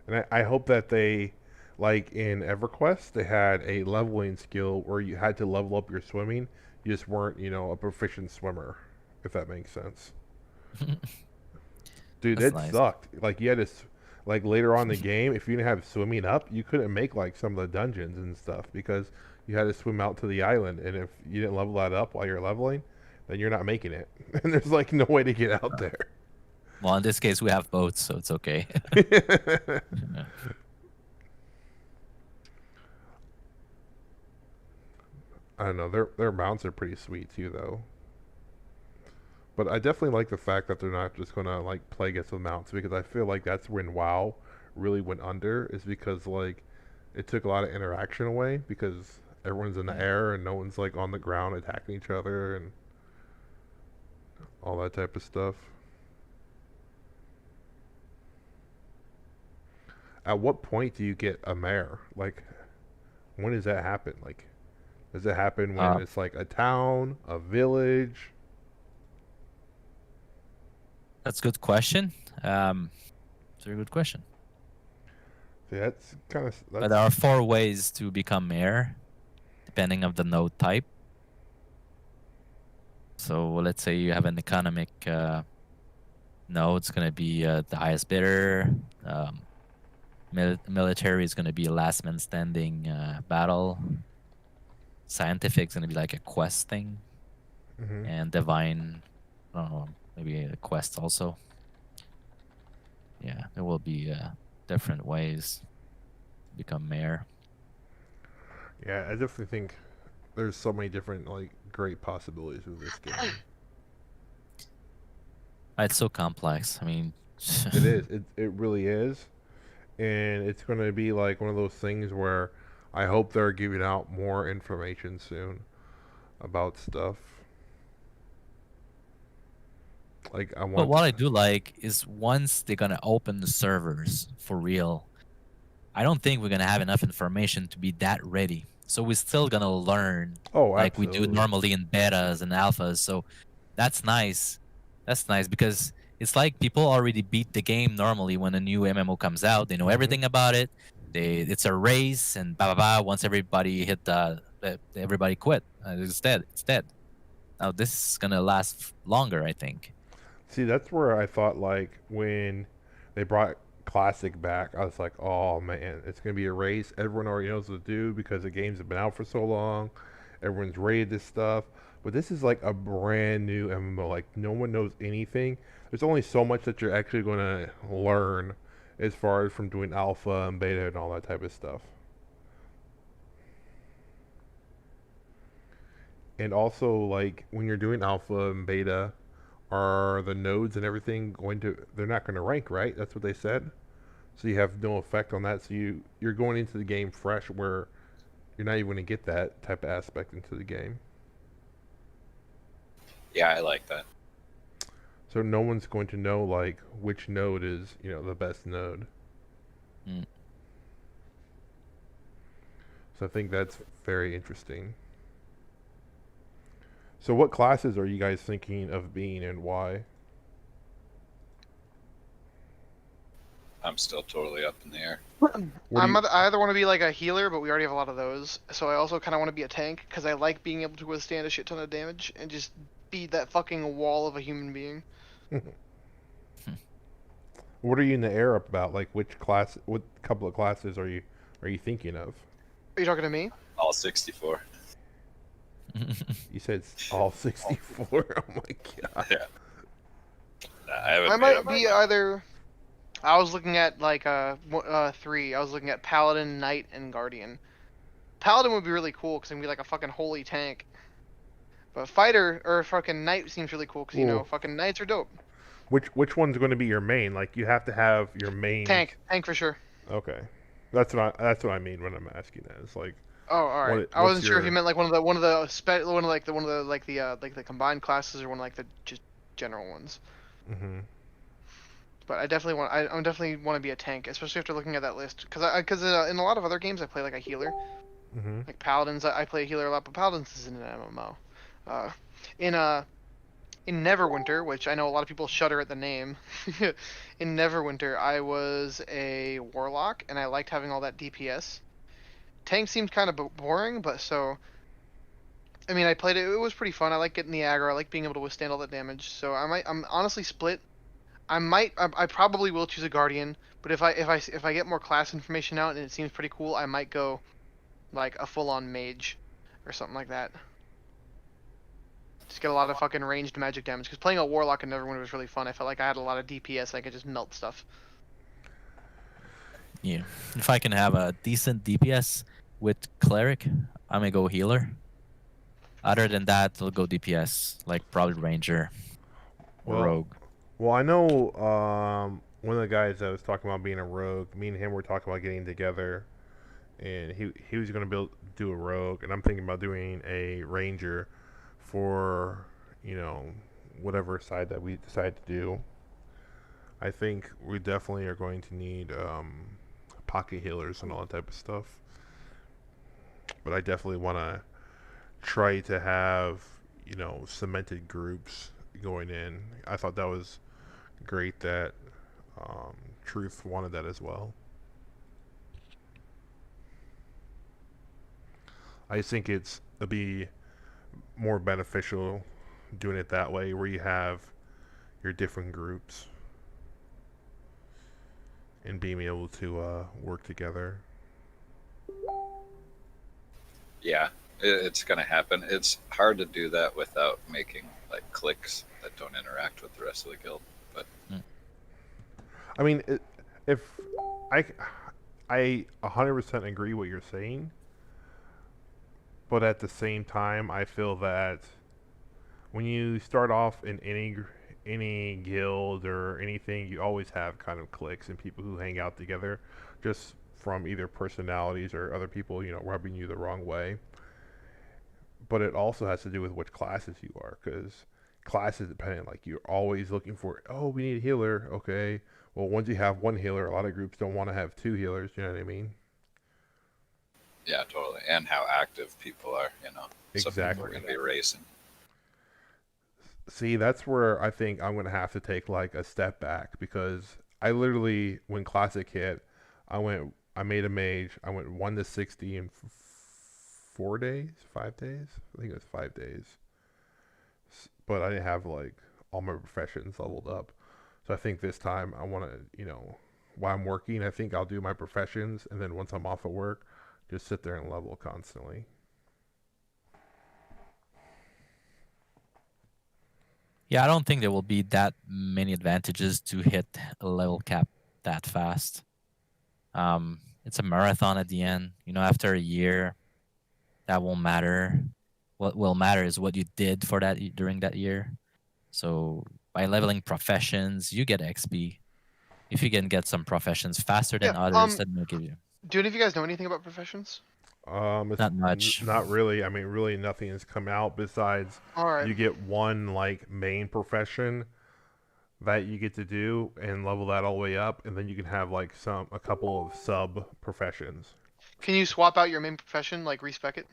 And I hope that they, like in EverQuest, they had a leveling skill where you had to level up your swimming. You just weren't, a proficient swimmer, if that makes sense. Dude, That's it nice. sucked. Like you had to, like later on in the game, if you didn't have swimming up, you couldn't make like some of the dungeons and stuff because you had to swim out to the island. And if you didn't level that up while you're leveling, then you're not making it. And there's like no way to get out there. Well, in this case, we have both, so it's okay. I don't know. Their mounts are pretty sweet too, though. But I definitely like the fact that they're not just gonna like play against the mounts, because I feel like that's when WoW really went under, is because like it took a lot of interaction away because everyone's in the air and no one's like on the ground attacking each other and all that type of stuff. At what point do you get a mare? Like, when does that happen? Like, does it happen when it's like a town, a village? That's a good question. It's a very good question. See, that's kind of. But there are 4 ways to become mayor, depending of the node type. So let's say you have an economic node, it's going to be the highest bidder. Military is going to be a last man standing battle. Scientific is going to be like a quest thing. And divine, I don't know, maybe a quest also. Yeah, there will be different ways to become mayor. Yeah, I definitely think there's so many different like great possibilities with this game. It's so complex. I mean, It is. It really is. And it's going to be like one of those things where I hope they're giving out more information soon about stuff. Like I want. But what I do like is once they're gonna open the servers for real, I don't think we're gonna have enough information to be that ready. So we're still gonna learn like we do Absolutely. normally in betas and alphas. So that's nice. That's nice because it's like people already beat the game normally when a new MMO comes out. They know everything about it. It's a race and blah blah blah. Once everybody hit everybody quit. It's dead. It's dead. Now this is gonna last longer, I think. See, that's where I thought like when they brought Classic back, I was like, oh man, it's gonna be a race. Everyone already knows what to do because the games have been out for so long. Everyone's rated this stuff. But this is like a brand new MMO. Like no one knows anything. There's only so much that you're actually gonna learn as far as from doing alpha and beta and all that type of stuff. And also like when you're doing alpha and beta, are the nodes and everything going to, they're not going to rank, right? That's what they said. So you have no effect on that. So you're going into the game fresh where you're not even going to get that type of aspect into the game. Yeah, I like that. So no one's going to know like which node is, the best node. So I think that's very interesting. So what classes are you guys thinking of being and why? I'm still totally up in the air. I either want to be like a healer, but we already have a lot of those. So I also kind of want to be a tank because I like being able to withstand a shit ton of damage and just be that fucking wall of a human being. What are you in the air about? Like what couple of classes are you thinking of? Are you talking to me? All 64. You said all 64. Oh my god. Yeah. I might be either. I was looking at like 3. I was looking at Paladin, Knight, and Guardian. Paladin would be really cool because it'd be like a fucking holy tank. But Fighter or fucking Knight seems really cool because fucking Knights are dope. Which one's going to be your main? Like you have to have your main tank for sure. Okay, that's what I mean when I'm asking that. It's like. Oh, all right. I wasn't sure if you meant like one of the combined classes or one of like the just general ones. Mm-hmm. But I definitely want to be a tank, especially after looking at that list. Because in a lot of other games I play like a healer. Mm-hmm. Like Paladins, I play a healer a lot, but Paladins isn't an MMO. In Neverwinter, which I know a lot of people shudder at the name. In Neverwinter, I was a warlock, and I liked having all that DPS. Tank seemed kind of boring, but so. I mean, I played it. It was pretty fun. I like getting the aggro. I like being able to withstand all that damage. So I'm honestly split. I probably will choose a guardian, but if I get more class information out and it seems pretty cool, I might go like a full-on mage or something like that. Just get a lot of fucking ranged magic damage. Because playing a warlock in Neverwinter was really fun. I felt like I had a lot of DPS. I could just melt stuff. Yeah. If I can have a decent DPS with cleric, I'm gonna go healer. Other than that, I'll go DPS, like probably ranger or Well, rogue. Well, I know one of the guys that was talking about being a rogue. Me and him were talking about getting together, and he was gonna do a rogue, and I'm thinking about doing a ranger for whatever side that we decide to do. I think we definitely are going to need pocket healers and all that type of stuff. But I definitely want to try to have cemented groups going in. I thought that was great that Truth wanted that as well. I just think it'll be more beneficial doing it that way, where you have your different groups and being able to work together. Yeah, it's gonna happen. It's hard to do that without making like cliques that don't interact with the rest of the guild. But I mean, if I 100% agree what you're saying, but at the same time, I feel that when you start off in any guild or anything, you always have kind of cliques and people who hang out together, just from either personalities or other people, rubbing you the wrong way. But it also has to do with which classes you are, because classes dependent. Like, you're always looking for, oh, we need a healer. Okay, well, once you have one healer, a lot of groups don't want to have two healers. You know what I mean? yeah, totally. And how active people are, Some people Exactly. are gonna be racing. See, that's where I think I'm going to have to take like a step back, because I literally, when Classic hit, I made a mage. I went 1 to 60 in 4 days, 5 days. I think it was 5 days. But I didn't have like all my professions leveled up. So I think this time I want to, while I'm working, I think I'll do my professions, and then once I'm off of work, just sit there and level constantly. Yeah, I don't think there will be that many advantages to hit a level cap that fast. It's a marathon at the end. After a year, that won't matter. What will matter is what you did for that during that year. So by leveling professions, you get XP. If you can get some professions faster than Yeah, others, then they'll give you. Do any of you guys know anything about professions? It's Not much. not really. I mean, really nothing has come out besides All right. you get one like main profession that you get to do and level that all the way up, and then you can have like a couple of sub professions. Can you swap out your main profession, like respec it?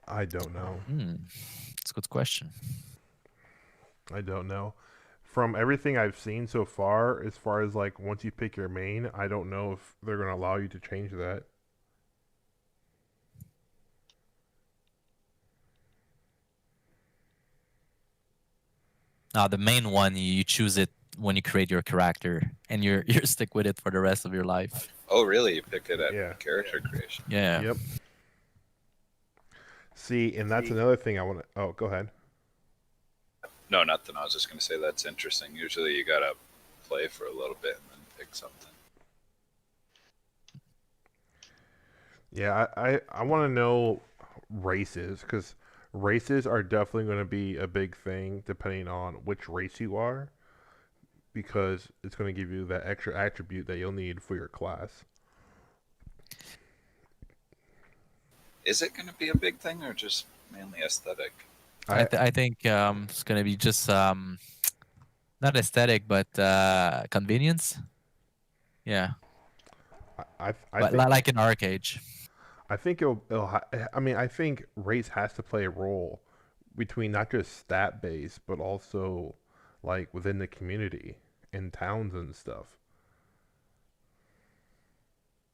I don't know. That's a good question. I don't know. From everything I've seen so far, as far as like once you pick your main, I don't know if they're going to allow you to change that. The main one, you choose it when you create your character, and you're stick with it for the rest of your life. Oh, really? You picked it at Yeah. character creation. Yeah. Yep. See, and that's another thing I want to. Oh, go ahead. No, nothing. I was just gonna say that's interesting. Usually, you gotta play for a little bit and then pick something. Yeah, I want to know races, because races are definitely going to be a big thing depending on which race you are, because it's going to give you that extra attribute that you'll need for your class. Is it gonna be a big thing or just mainly aesthetic? I think it's gonna be just not aesthetic, but convenience. Yeah, I but think, like in Arcade. I think I mean, I think race has to play a role between not just stat base, but also like within the community in towns and stuff.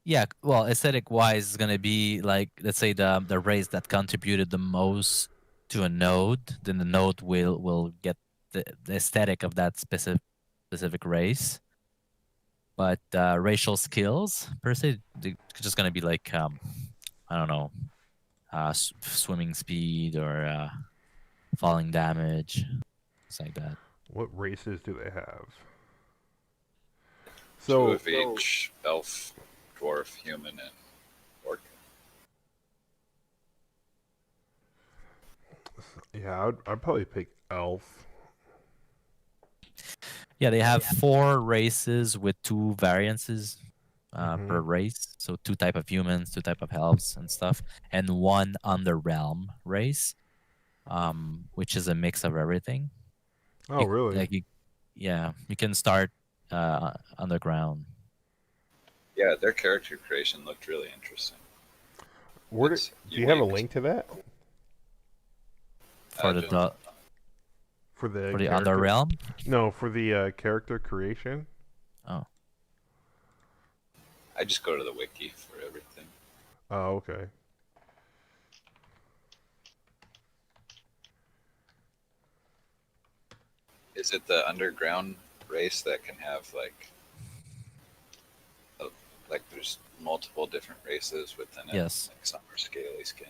Yeah, well, aesthetic wise, it's gonna be like, let's say the race that contributed the most to a node, then the node will get the aesthetic of that specific race. But racial skills per se, they're just gonna be like I don't know, swimming speed or falling damage, things like that. What races do they have? Two So of each: elf, dwarf, human, and orc. yeah, I'd probably pick elf. Yeah, they have 4 races with 2 variances Mhm. per race. So 2 type of humans, 2 type of elves and stuff, and 1 underrealm race, which is a mix of everything. Oh, really? Like you can start underground. Yeah, their character creation looked really interesting. Where do It's you have a unique. link to that For the don't- for the for the character? underrealm. No, for the character creation. Oh, I just go to the wiki for everything. Oh, okay. Is it the underground race that can have like there's multiple different races within it? Yes. Like some are scaly skin.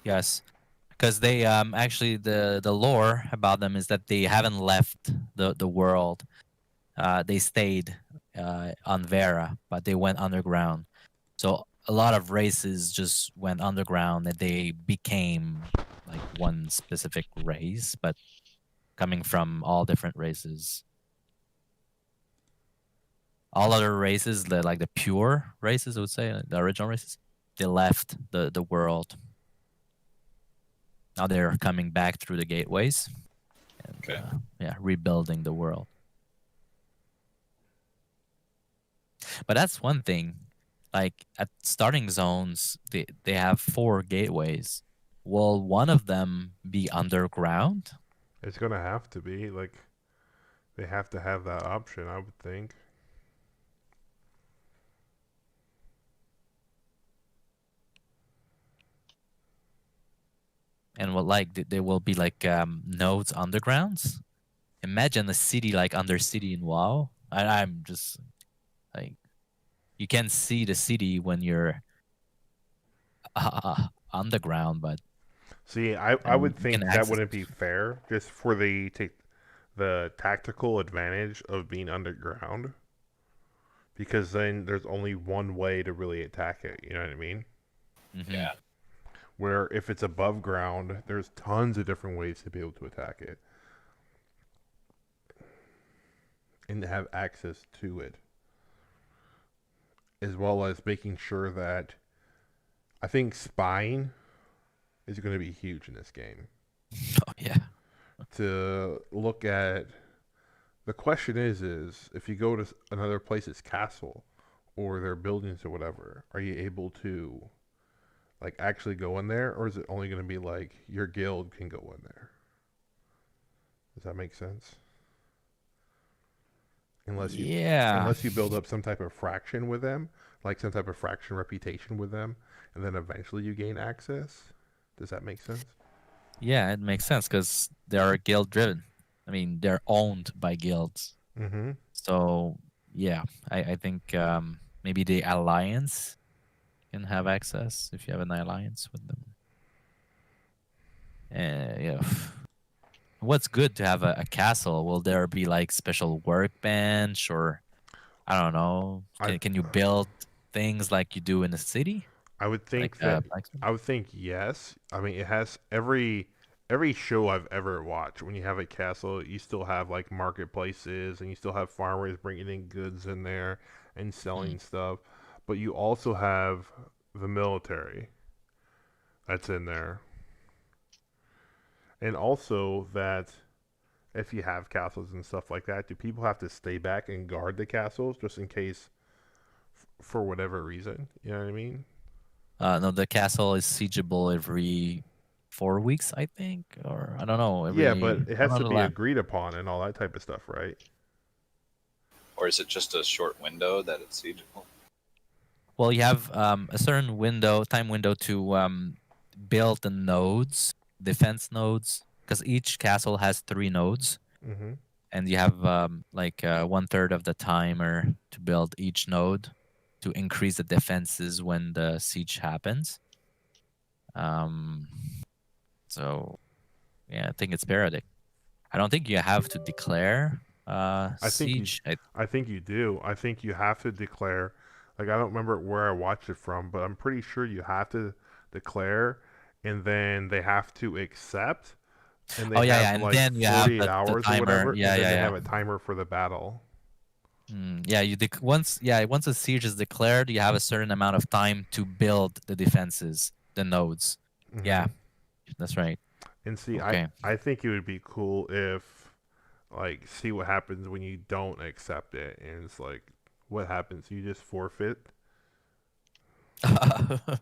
yes. Because they actually the lore about them is that they haven't left the world. They stayed on Vera, but they went underground. So a lot of races just went underground and they became like one specific race, but coming from all different races. All other races, like the pure races, I would say, the original races, they left the world. Now they're coming back through the gateways and Okay. rebuilding the world. But that's one thing. Like at starting zones, they have 4 gateways. Will one of them be underground? It's gonna have to be like they have to have that option, I would think. And what like there will be like nodes undergrounds? Imagine a city like Undercity in WoW. I'm just like you can see the city when you're underground, but See, I and would you think can that access wouldn't be fair just for the tactical advantage of being underground. Because then there's only one way to really attack it, you know what I mean? Mhm. Yeah. Where if it's above ground, there's tons of different ways to be able to attack it. And to have access to it. As well as making sure that I think spying is going to be huge in this game. Oh yeah. To look at the question is if you go to another place's castle or their buildings or whatever, are you able to like actually go in there, or is it only going to be like your guild can go in there? Does that make sense? Unless you build up some type of fraction with them, like some type of fraction reputation with them, and then eventually you gain access. Does that make sense? Yeah, it makes sense because they are guild driven. I mean, they're owned by guilds. Mm-hmm. So yeah, I think maybe the alliance can have access if you have an alliance with them. Yeah. What's good to have a castle? Will there be like special workbench or I don't know? Can you build things like you do in the city? I would think Like that I would think yes. I mean, it has every show I've ever watched. When you have a castle, you still have like marketplaces, and you still have farmers bringing in goods in there and selling stuff. But you also have the military that's in there, and also that if you have castles and stuff like that, do people have to stay back and guard the castles just in case, for whatever reason? You know what I mean? no, the castle is siegeable every 4 weeks, I think, or I don't know. Yeah, but it has to be a agreed upon and all that type of stuff, right? Or is it just a short window that it's siegeable? Well, you have a certain time window to build the nodes, defense nodes, because each castle has 3 nodes, Mm-hmm. and you have like 1/3 of the timer to build each node to increase the defenses when the siege happens. So Yeah, I think it's periodic. I don't think you have to declare think you- siege. I think you do. I think you have to declare. Like, I don't remember where I watched it from, but I'm pretty sure you have to declare, and then they have to accept, and they Oh, yeah, have yeah, and like then you have 48 the hours or timer. whatever, Yeah, and then yeah, they yeah. have a timer for the battle. Yeah, once a siege is declared, you have a certain amount of time to build the defenses, the nodes. Mhm. Yeah, that's right. And see, Okay. I think it would be cool if, like, see what happens when you don't accept it, and it's like, what happens? You just forfeit,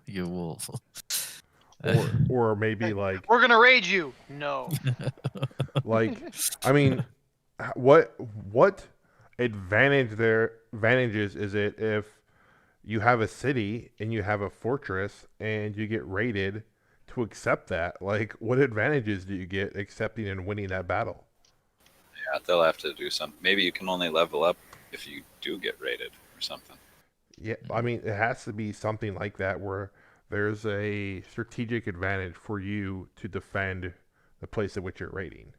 You wolf. or maybe like, We're gonna raid you. No. like, I mean, what advantages is it if you have a city and you have a fortress and you get raided to accept that? Like, what advantages do you get accepting and winning that battle? Yeah, they'll have to do something. Maybe you can only level up if you do get raided or something. Yeah, I mean, it has to be something like that where there's a strategic advantage for you to defend the place at which you're raiding.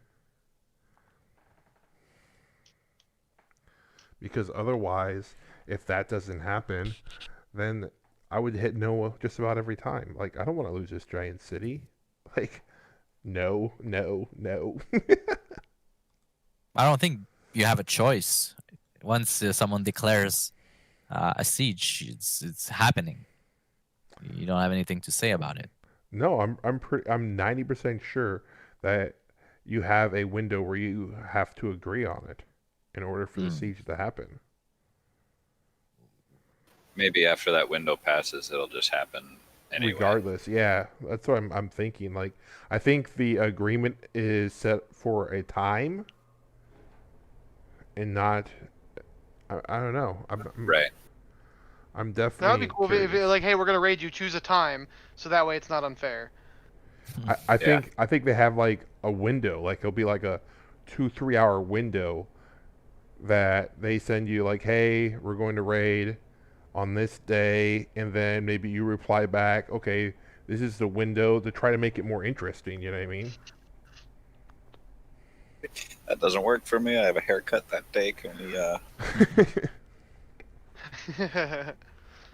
Because otherwise, if that doesn't happen, then I would hit no just about every time. Like, I don't want to lose this giant city. Like, no, no, no. I don't think you have a choice. Once someone declares a siege, it's happening. You don't have anything to say about it. No, I'm 90% sure that you have a window where you have to agree on it in order for the siege to happen. Maybe after that window passes, it'll just happen anyway. Regardless, yeah, that's what I'm thinking. Like, I think the agreement is set for a time, and not. I don't know. Right. I'm definitely. That would be cool if you're like, hey, we're gonna raid you. Choose a time, so that way it's not unfair. I think they have like a window. Like, it'll be like a 2-3 hour window that they send you. Like, hey, we're going to raid on this day, and then maybe you reply back, okay, this is the window, to try to make it more interesting. You know what I mean? That doesn't work for me. I have a haircut that day. Can we? I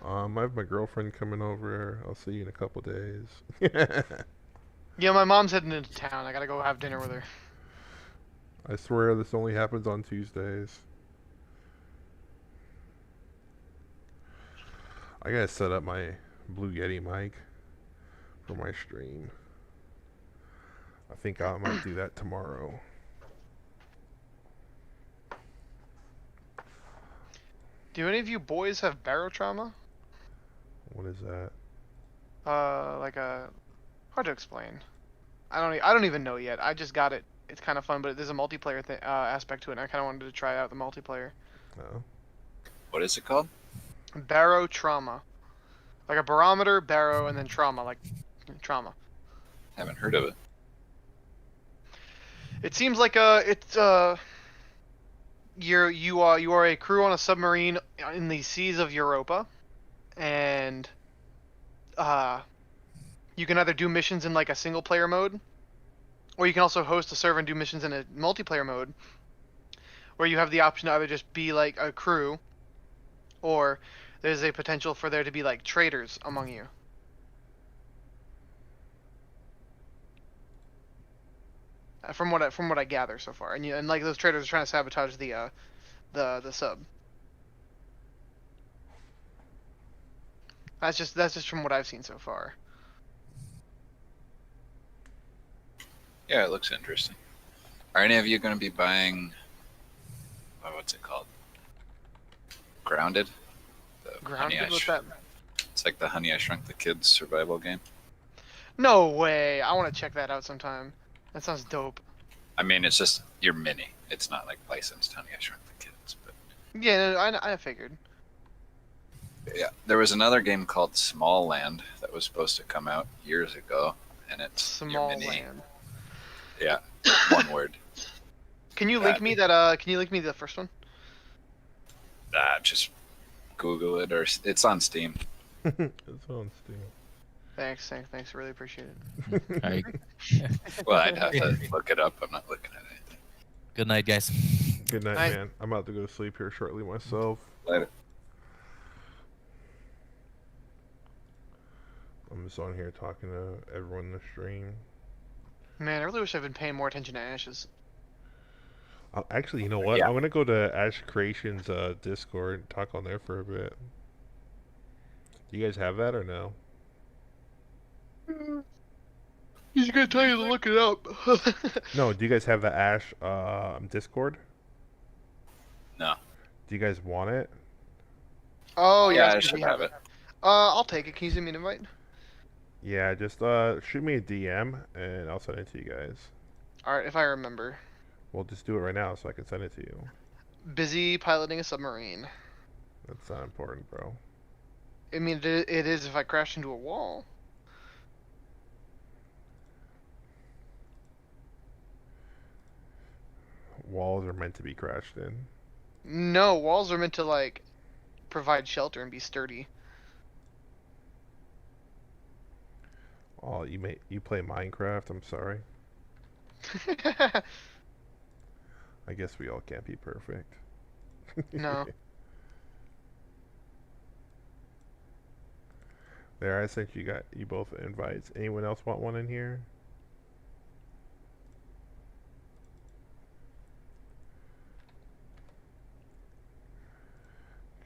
have my girlfriend coming over. I'll see you in a couple days. Yeah, my mom's heading into town. I gotta go have dinner with her. I swear this only happens on Tuesdays. I gotta set up my Blue Yeti mic for my stream. I think I might do that tomorrow. Do any of you boys have barotrauma? What is that? Like a hard to explain. I don't even know yet. I just got it. It's kind of fun, but there's a multiplayer aspect to it. And I kind of wanted to try out the multiplayer. Oh. What is it called? Barotrauma. Like a barometer, baro, and then trauma, like trauma. Haven't heard of it. It seems like you are a crew on a submarine in the seas of Europa, and you can either do missions in like a single player mode, or you can also host a server and do missions in a multiplayer mode, where you have the option to either just be like a crew, or there's a potential for there to be like traitors among you. From what I gather so far, and like those traitors are trying to sabotage the sub. That's just from what I've seen so far. Yeah, it looks interesting. Are any of you going to be buying? What's it called? Grounded. The Grounded? Honey I What's that? It's like the Honey I Shrunk the Kids survival game. No way! I want to check that out sometime. That sounds dope. I mean, it's just your mini. It's not like licensed Honey I Shrunk the Kids, but Yeah, no, I figured. yeah, there was another game called Small Land that was supposed to come out years ago, and it's Small your mini. land. Yeah, one word. Can you link me that? Can you link me the first one? Just Google it, or it's on Steam. It's on Steam. Thanks. Really appreciate it. I Well, I'd have to look it up. I'm not looking at anything. Good night, guys. Good night, Night. man. I'm about to go to sleep here shortly myself. Later. I'm just on here talking to everyone in the stream. Man, I really wish I'd been paying more attention to Ashes. Actually, you know what? Yeah. I'm gonna go to Ash Creations Discord and talk on there for a bit. Do you guys have that or no? He's gonna tell you to look it up. No, do you guys have the Ash Discord? No. Do you guys want it? Oh Yeah, yeah, I we should have have it. I'll take it. Can you send me an invite? Yeah, just shoot me a DM and I'll send it to you guys. All right, if I remember. Well, just do it right now so I can send it to you. Busy piloting a submarine. That's not important, bro. I mean, it is if I crash into a wall. Walls are meant to be crashed in. No, walls are meant to like provide shelter and be sturdy. Oh, you play Minecraft? I'm sorry. I guess we all can't be perfect. No. There, I sent you both invites. Anyone else want one in here?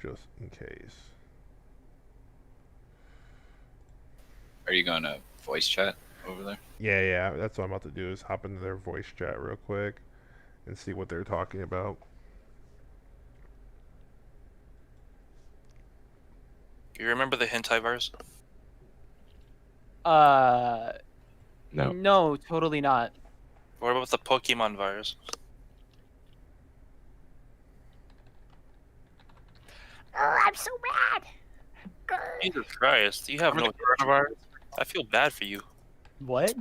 Just in case. Are you going to voice chat over there? Yeah, that's what I'm about to do is hop into their voice chat real quick and see what they're talking about. You remember the hentai virus? No, totally not. What about the Pokemon virus? I'm so mad. Jesus Christ, you have no coronavirus. I feel bad for you. What?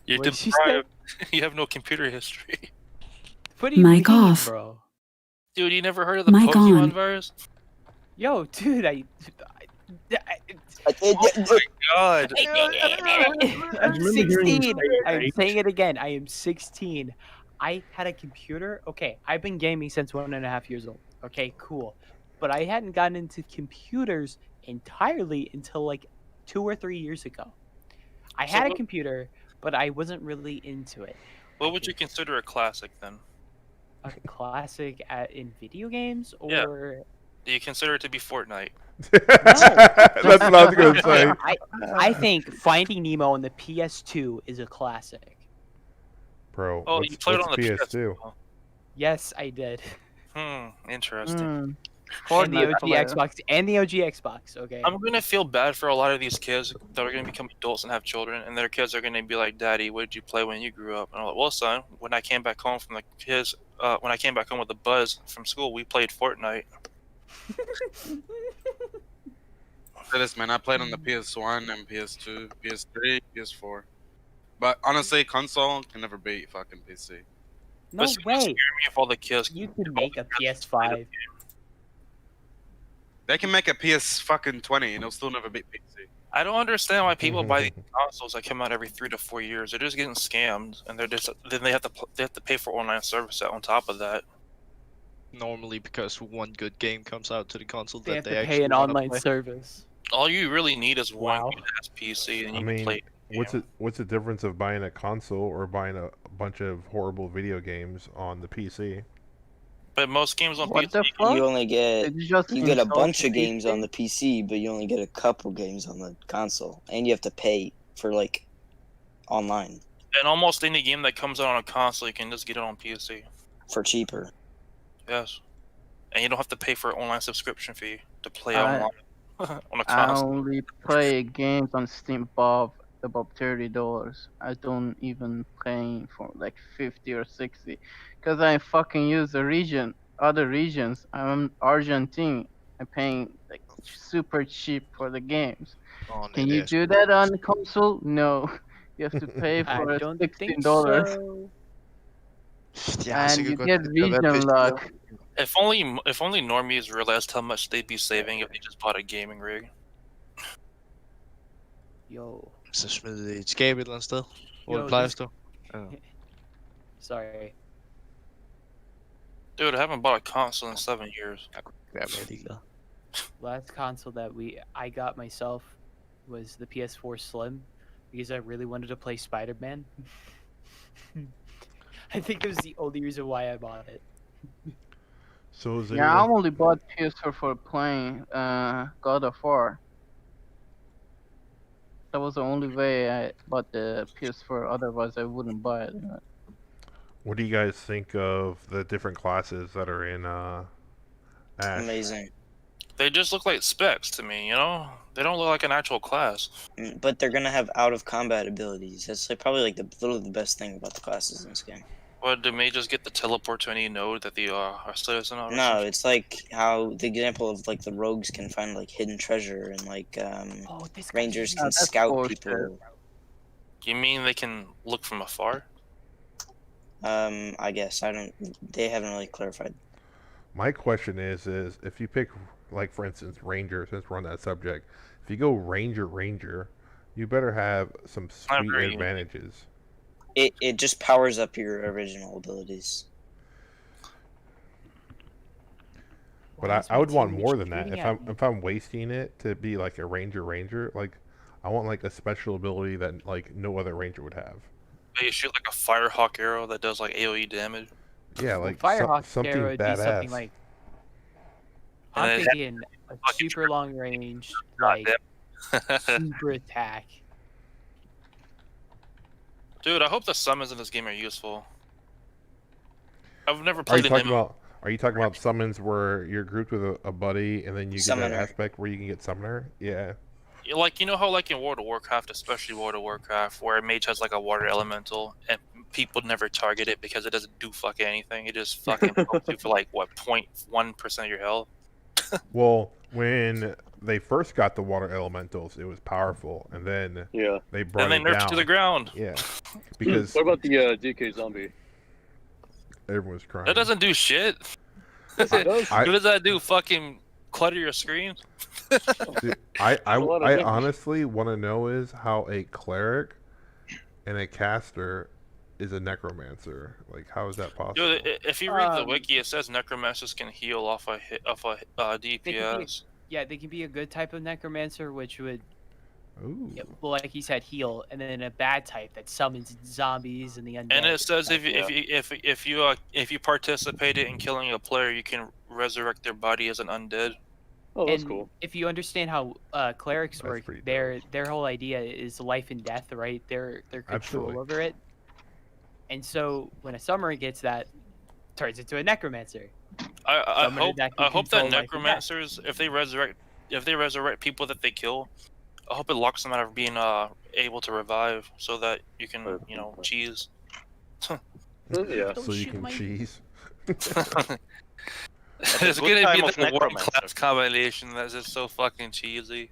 You're What'd she deprived. You have no computer history. What do you Mic mean, off. bro? Dude, you never heard of the Mic Pokemon on. virus? Yo, dude, Oh my god. I'm 16. I'm saying it again. I am 16. I had a computer. Okay, I've been gaming since 1.5 years old. Okay, cool. But I hadn't gotten into computers entirely until like 2 or 3 years ago. I had a computer, but I wasn't really into it. What would you consider a classic then? A classic in video games, or Yeah. Do you consider it to be Fortnite? That's what I was gonna say. I think Finding Nemo on the PS2 is a classic. Bro, Oh, what's, you played it what's on the PS2? PS2. Yes, I did. Interesting. And the OG Xbox. And the OG Xbox. Okay. I'm gonna feel bad for a lot of these kids that are gonna become adults and have children, and their kids are gonna be like, "Daddy, what did you play when you grew up?" And I'm like, "Well, son, when I came back home from the kids, when I came back home with the buzz from school, we played Fortnite." For this, man, I played on the PS1 and PS2, PS3, PS4. But honestly, console can never beat fucking PC. No It's gonna way. scare me if all the kids. You could make a PS5. They can make a PS fucking 20 and it'll still never beat PC. I don't understand why people buy these consoles that come out every 3 to 4 years. They're just getting scammed, and then they have to pay for online service on top of that. Normally, because one good game comes out to the console They that have they to actually pay an wanna online play. service. All you really need is one Wow. good ass PC, and I you can mean, play. what's the difference of buying a console or buying a bunch of horrible video games on the PC? But most games on What PC. the fuck? You only get Did you just you get a install bunch the of games PC? on the PC, but you only get a couple games on the console, and you have to pay for like online And almost any game that comes out on a console, you can just get it on PC. for cheaper. Yes. And you don't have to pay for an online subscription fee to play I- online on a I console. only play games on Steam above $30. I don't even play for like 50 or 60, cause I fucking use other regions. I'm Argentine. I'm paying like super cheap for the games. On Can it you is. do that on the console? No, you have to pay I for don't think $16, so. Yeah, and så you går get det region över luck. If only normies realized how much they'd be saving if they just bought a gaming rig. Yo. Så smid det i et skab et eller andet sted, hvor Yo, det plejer at this- stå. Ja. Sorry. Dude, I haven't bought a console in 7 years. Jeg er ligeglad. Last console that I got myself was the PS4 Slim because I really wanted to play Spider-Man. I think it was the only reason why I bought it. So is Yeah, I only bought PS4 for playing God of War. That was the only way I bought the PS4. Otherwise, I wouldn't buy it. What do you guys think of the different classes that are in Ash? Amazing. They just look like specs to me, you know? They don't look like an actual class. But they're gonna have out of combat abilities. That's like probably like literally the best thing about the classes in this game. What, do mages get the teleport to any node that they are citizen of? or No, something? it's like how the example of like the rogues can find like hidden treasure and like rangers can that's scout bullshit. people. You mean they can look from afar? I guess I don't. They haven't really clarified. My question is if you pick, like for instance, Ranger, since we're on that subject, if you go Ranger, you better have some Not sweet very- advantages. It just powers up your original abilities. But I would want more than that. If I'm wasting it to be like a Ranger, like I want like a special ability that like no other Ranger would have. They shoot like a Firehawk arrow that does like AoE damage. Yeah, like Firehawk something arrow would be something badass. like. And I'm then- thinking a super long range, like Goddamn. super attack. Dude, I hope the summons in this game are useful. I've never Are played you an talking about? Are you talking about summons where you're grouped with a buddy and then you get Summoner. that aspect where you can get summoner? Yeah. Like, you know how like in World of Warcraft, especially World of Warcraft, where a mage has like a water elemental and people never target it because it doesn't do fucking anything. It just fucking helps you for like what 0.1% of your health. Well, when they first got the water elementals, it was powerful, and then they brought And they it nerfed down. it to the ground. Yeah, because What about the DK zombie? everyone's crying. That doesn't do shit. Yes, it does. I- What does that do? Fucking clutter your screen? Dude, I a lot of I damage. honestly want to know is how a cleric and a caster is a necromancer. Like, how is that possible? Dude, if you read the Um, wiki, it says necromancers can heal off a DPS. Yeah, they can be a good type of necromancer, which would, Ooh. well, like he said, heal, and then a bad type that summons zombies and the undead. And it says Yeah. if you participated in killing a player, you can resurrect their body as an undead. Oh, that's And cool. if you understand how clerics That's work, pretty their whole idea is life and death, right? Their control Absolutely. over it. And so when a summoner gets that, turns into a necromancer. I Summoner hope that can I hope that control life and death. necromancers, if they resurrect people that they kill, I hope it locks them out of being able to revive, so that you can cheese. Yeah. So you can cheese. It's good gonna time be of the world necromancer. class combination that's just so fucking cheesy.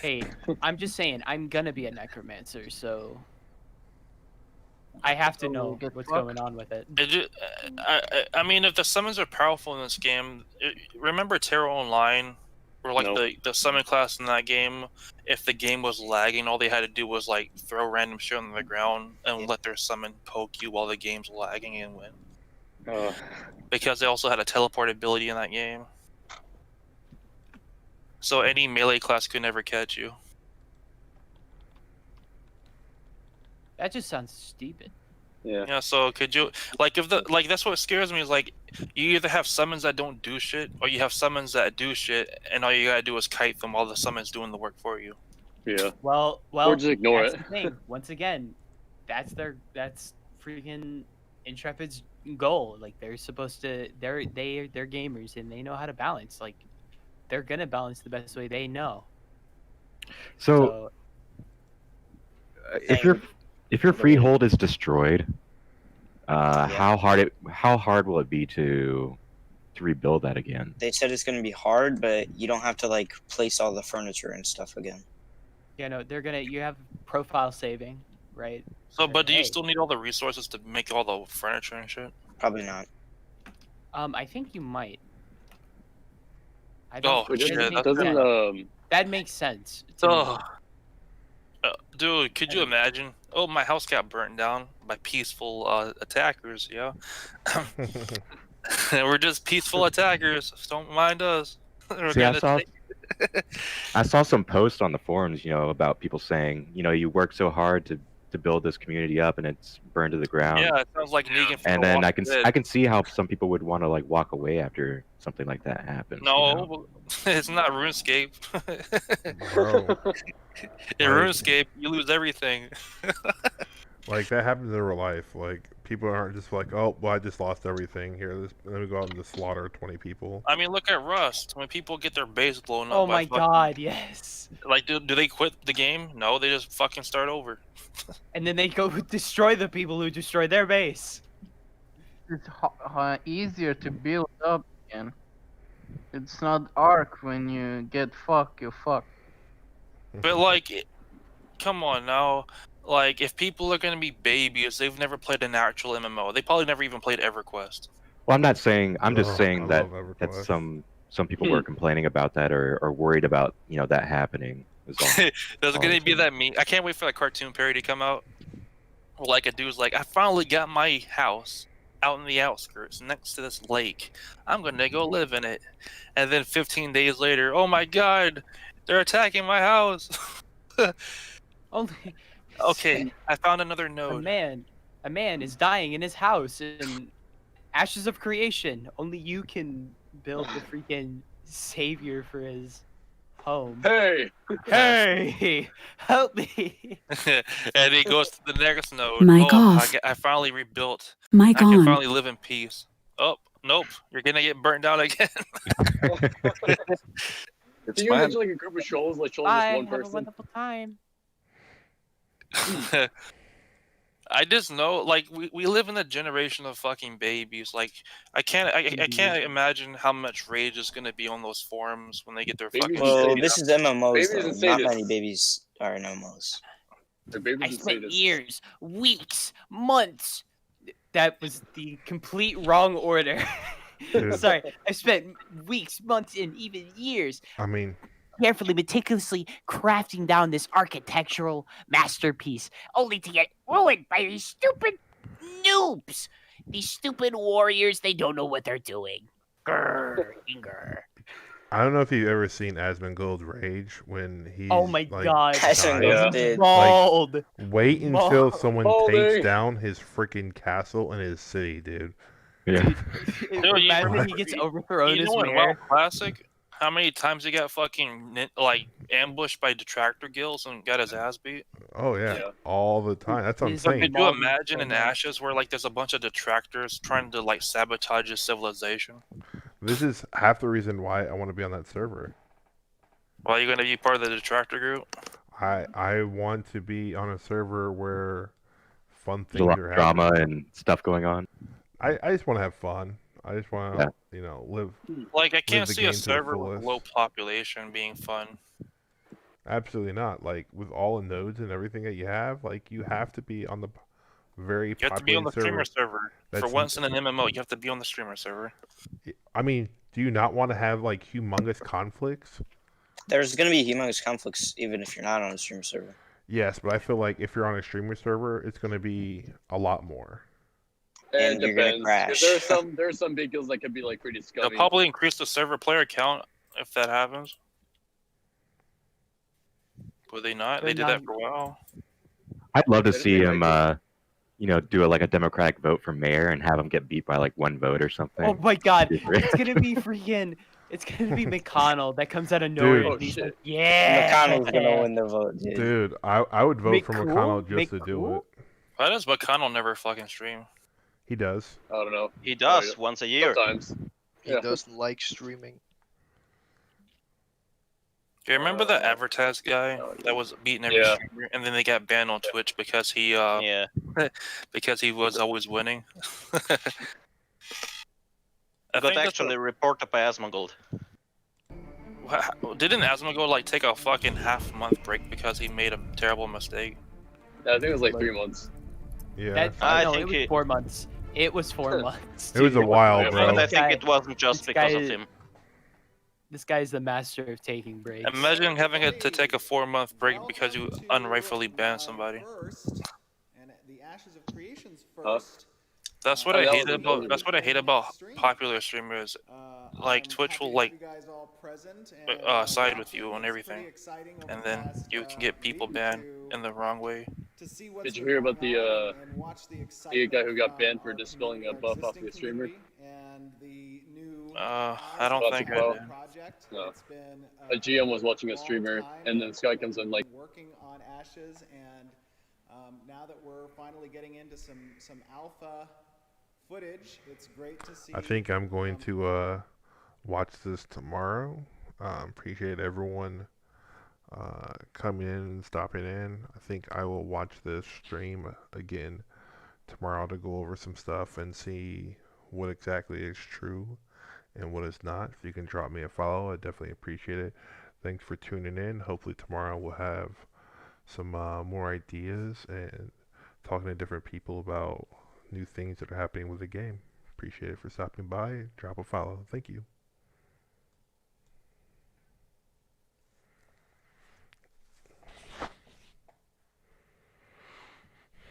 Hey, I'm just saying, I'm gonna be a necromancer, so I have to know get what's fucked. going on with it. I mean, if the summons are powerful in this game, remember Terra Online, where like No. the summon class in that game, if the game was lagging, all they had to do was like throw random shit on the ground and let their summon poke you while the game's lagging and win. Because they also had a teleport ability in that game. So any melee class could never catch you. That just sounds stupid. Yeah. Yeah, so could you if that's what scares me is like you either have summons that don't do shit or you have summons that do shit and all you gotta do is kite them while the summon's doing the work for you. Yeah. Well, Or just ignore that's it. the thing. Once again, that's freaking Intrepid's goal. Like they're supposed to, they're gamers and they know how to balance. Like they're gonna balance the best way they know. So, if your freehold is destroyed, how hard will it be to rebuild that again? They said it's gonna be hard, but you don't have to like place all the furniture and stuff again. You know, you have profile saving, right? So, but do you Hey. still need all the resources to make all the furniture and shit? Probably not. I think you might. Oh, it shit. make Doesn't sense. That makes sense. to me. Oh. Dude, could you imagine? Oh, my house got burnt down by peaceful attackers, yeah? We're just peaceful attackers. Don't mind us. We're See, I gonna I saw some posts on the forums, about people saying, you work so hard to build this community up and it's burned to the ground. Yeah, it sounds like Negan from And The then Walking Dead. I can see how some people would want to like walk away after something like that happens. No, it's not RuneScape. Bro. In Like- RuneScape, you lose everything. Like that happens in real life. Like people aren't just like, oh, well, I just lost everything here. Let me go out and just slaughter 20 people. I mean, look at Rust. When people get their base blown up. Oh by my fucking- god, yes. Like, do they quit the game? No, they just fucking start over. And then they go destroy the people who destroy their base. It's easier to build up again. It's not Ark when you get fucked, you fuck. But like, come on now. Like, if people are gonna be babies, they've never played an actual MMO. They probably never even played EverQuest. Well, I'm not saying. I'm just Oh, saying I that love that EverQuest. some people were complaining about that or worried about that happening. is all. There's gonna be that meme. I can't wait for that cartoon parody to come out. Like a dude's like, I finally got my house out in the outskirts next to this lake. I'm gonna go live in it. And then 15 days later, oh my god, they're attacking my house. Only Okay, I found another a node. man is dying in his house in Ashes of Creation. Only you can build the freaking savior for his home. Hey! Hey! Help me! And he goes to the next node. Mic oh, off. I finally rebuilt. Mic I can on. finally live in peace. Oh, nope. You're gonna get burnt down again. It's Can you fine. imagine like a group of shoals, like shoals Bye. just one Have a person? wonderful time. I just know, like, we live in a generation of fucking babies. Like, I can't imagine how much rage is gonna be on those forums when they get their fucking. Well, shit this beat is MMOs Babies though. and Not sadists. many babies are in MMOs. The babies I and spent sadists. years, weeks, months. That was the complete wrong order. Dude. Sorry, I spent weeks, months, and even years I mean, carefully, meticulously crafting down this architectural masterpiece, only to get ruined by these stupid noobs. These stupid warriors, they don't know what they're doing. Grr, grr. I don't know if you've ever seen Asmongold's rage when he. Oh my like, god. Asmongold did. Bald. Wait until Bald. someone Baldy. takes down his freaking castle and his city, dude. Yeah. you Imagine remember- he gets overthrown You as know in mayor. WoW Classic, how many times he got fucking like ambushed by detractor guilds and got his ass beat? Oh yeah, Yeah. all the time. That's what I'm Is- So saying. could you Small imagine in so much. Ashes where like there's a bunch of detractors trying to like sabotage his civilization? This is half the reason why I want to be on that server. Well, you're gonna be part of the detractor group. I want to be on a server where fun There's a things lot are of drama happening. and stuff going on. I just want to have fun. I just want to, live. Like I can't the see a game to the server with fullest. low population being fun. Absolutely not. Like with all the nodes and everything that you have, like you have to be on the very You have to be on populated the server. streamer server. For That's once in an MMO, you have to be on the streamer server. I mean, do you not want to have like humongous conflicts? There's gonna be humongous conflicts even if you're not on a streamer server. Yes, but I feel like if you're on a streamer server, it's going to be a lot more. And It you're gonna depends. 'cause crash. There are some big guilds that could be like pretty They'll scummy. probably increase the server player count if that happens. Would they not? They They're did that not- for a while. I'd love to That'd see be him, do like a democratic vote for mayor and have him get beat by like one vote or something. Oh my god, it's gonna be freaking. It's gonna be McConnell that comes out of nowhere. Dude. And he's Oh, like, shit. yeah. McConnell's gonna win the vote, dude. Dude, I would vote for McCool? McConnell just to do McCool? it. Why does McConnell never fucking stream? He does. I don't know. He does yeah. once a year. Sometimes. He Yeah. doesn't like streaming. Do you remember the advertised guy that was beating every Yeah. streamer, and then they got banned on Twitch because he Yeah. because he was always winning? I Got think that's actually reported by Asmongold. didn't Asmongold like take a fucking half-month break because he made a terrible mistake? Yeah, I think it was like 3 months. Yeah. That, I no, think it was he- 4 months. It was 4 months. It was a dude. while, Yeah, bro. But I think Guy- it wasn't just this because guy of is- him. This guy's the master of taking breaks. Imagine having to take a 4-month break because you unrightfully banned somebody. And the Ashes of Creations first. That's what I hate about. That's what I hate about popular streamers. Like Twitch will like side with you on everything, and then you can get people banned in the wrong way. Did you hear about the guy who got banned for dispelling a buff off the streamer? I don't think I did. No. A GM was watching a streamer, and then this guy comes in like. Working on Ashes, and now that we're finally getting into some alpha footage, it's great to see. I think I'm going to watch this tomorrow. Appreciate everyone coming in and stopping in. I think I will watch this stream again tomorrow to go over some stuff and see what exactly is true and what is not. If you can drop me a follow, I definitely appreciate it. Thanks for tuning in. Hopefully tomorrow we'll have some more ideas and talking to different people about new things that are happening with the game. Appreciate it for stopping by. Drop a follow. Thank you.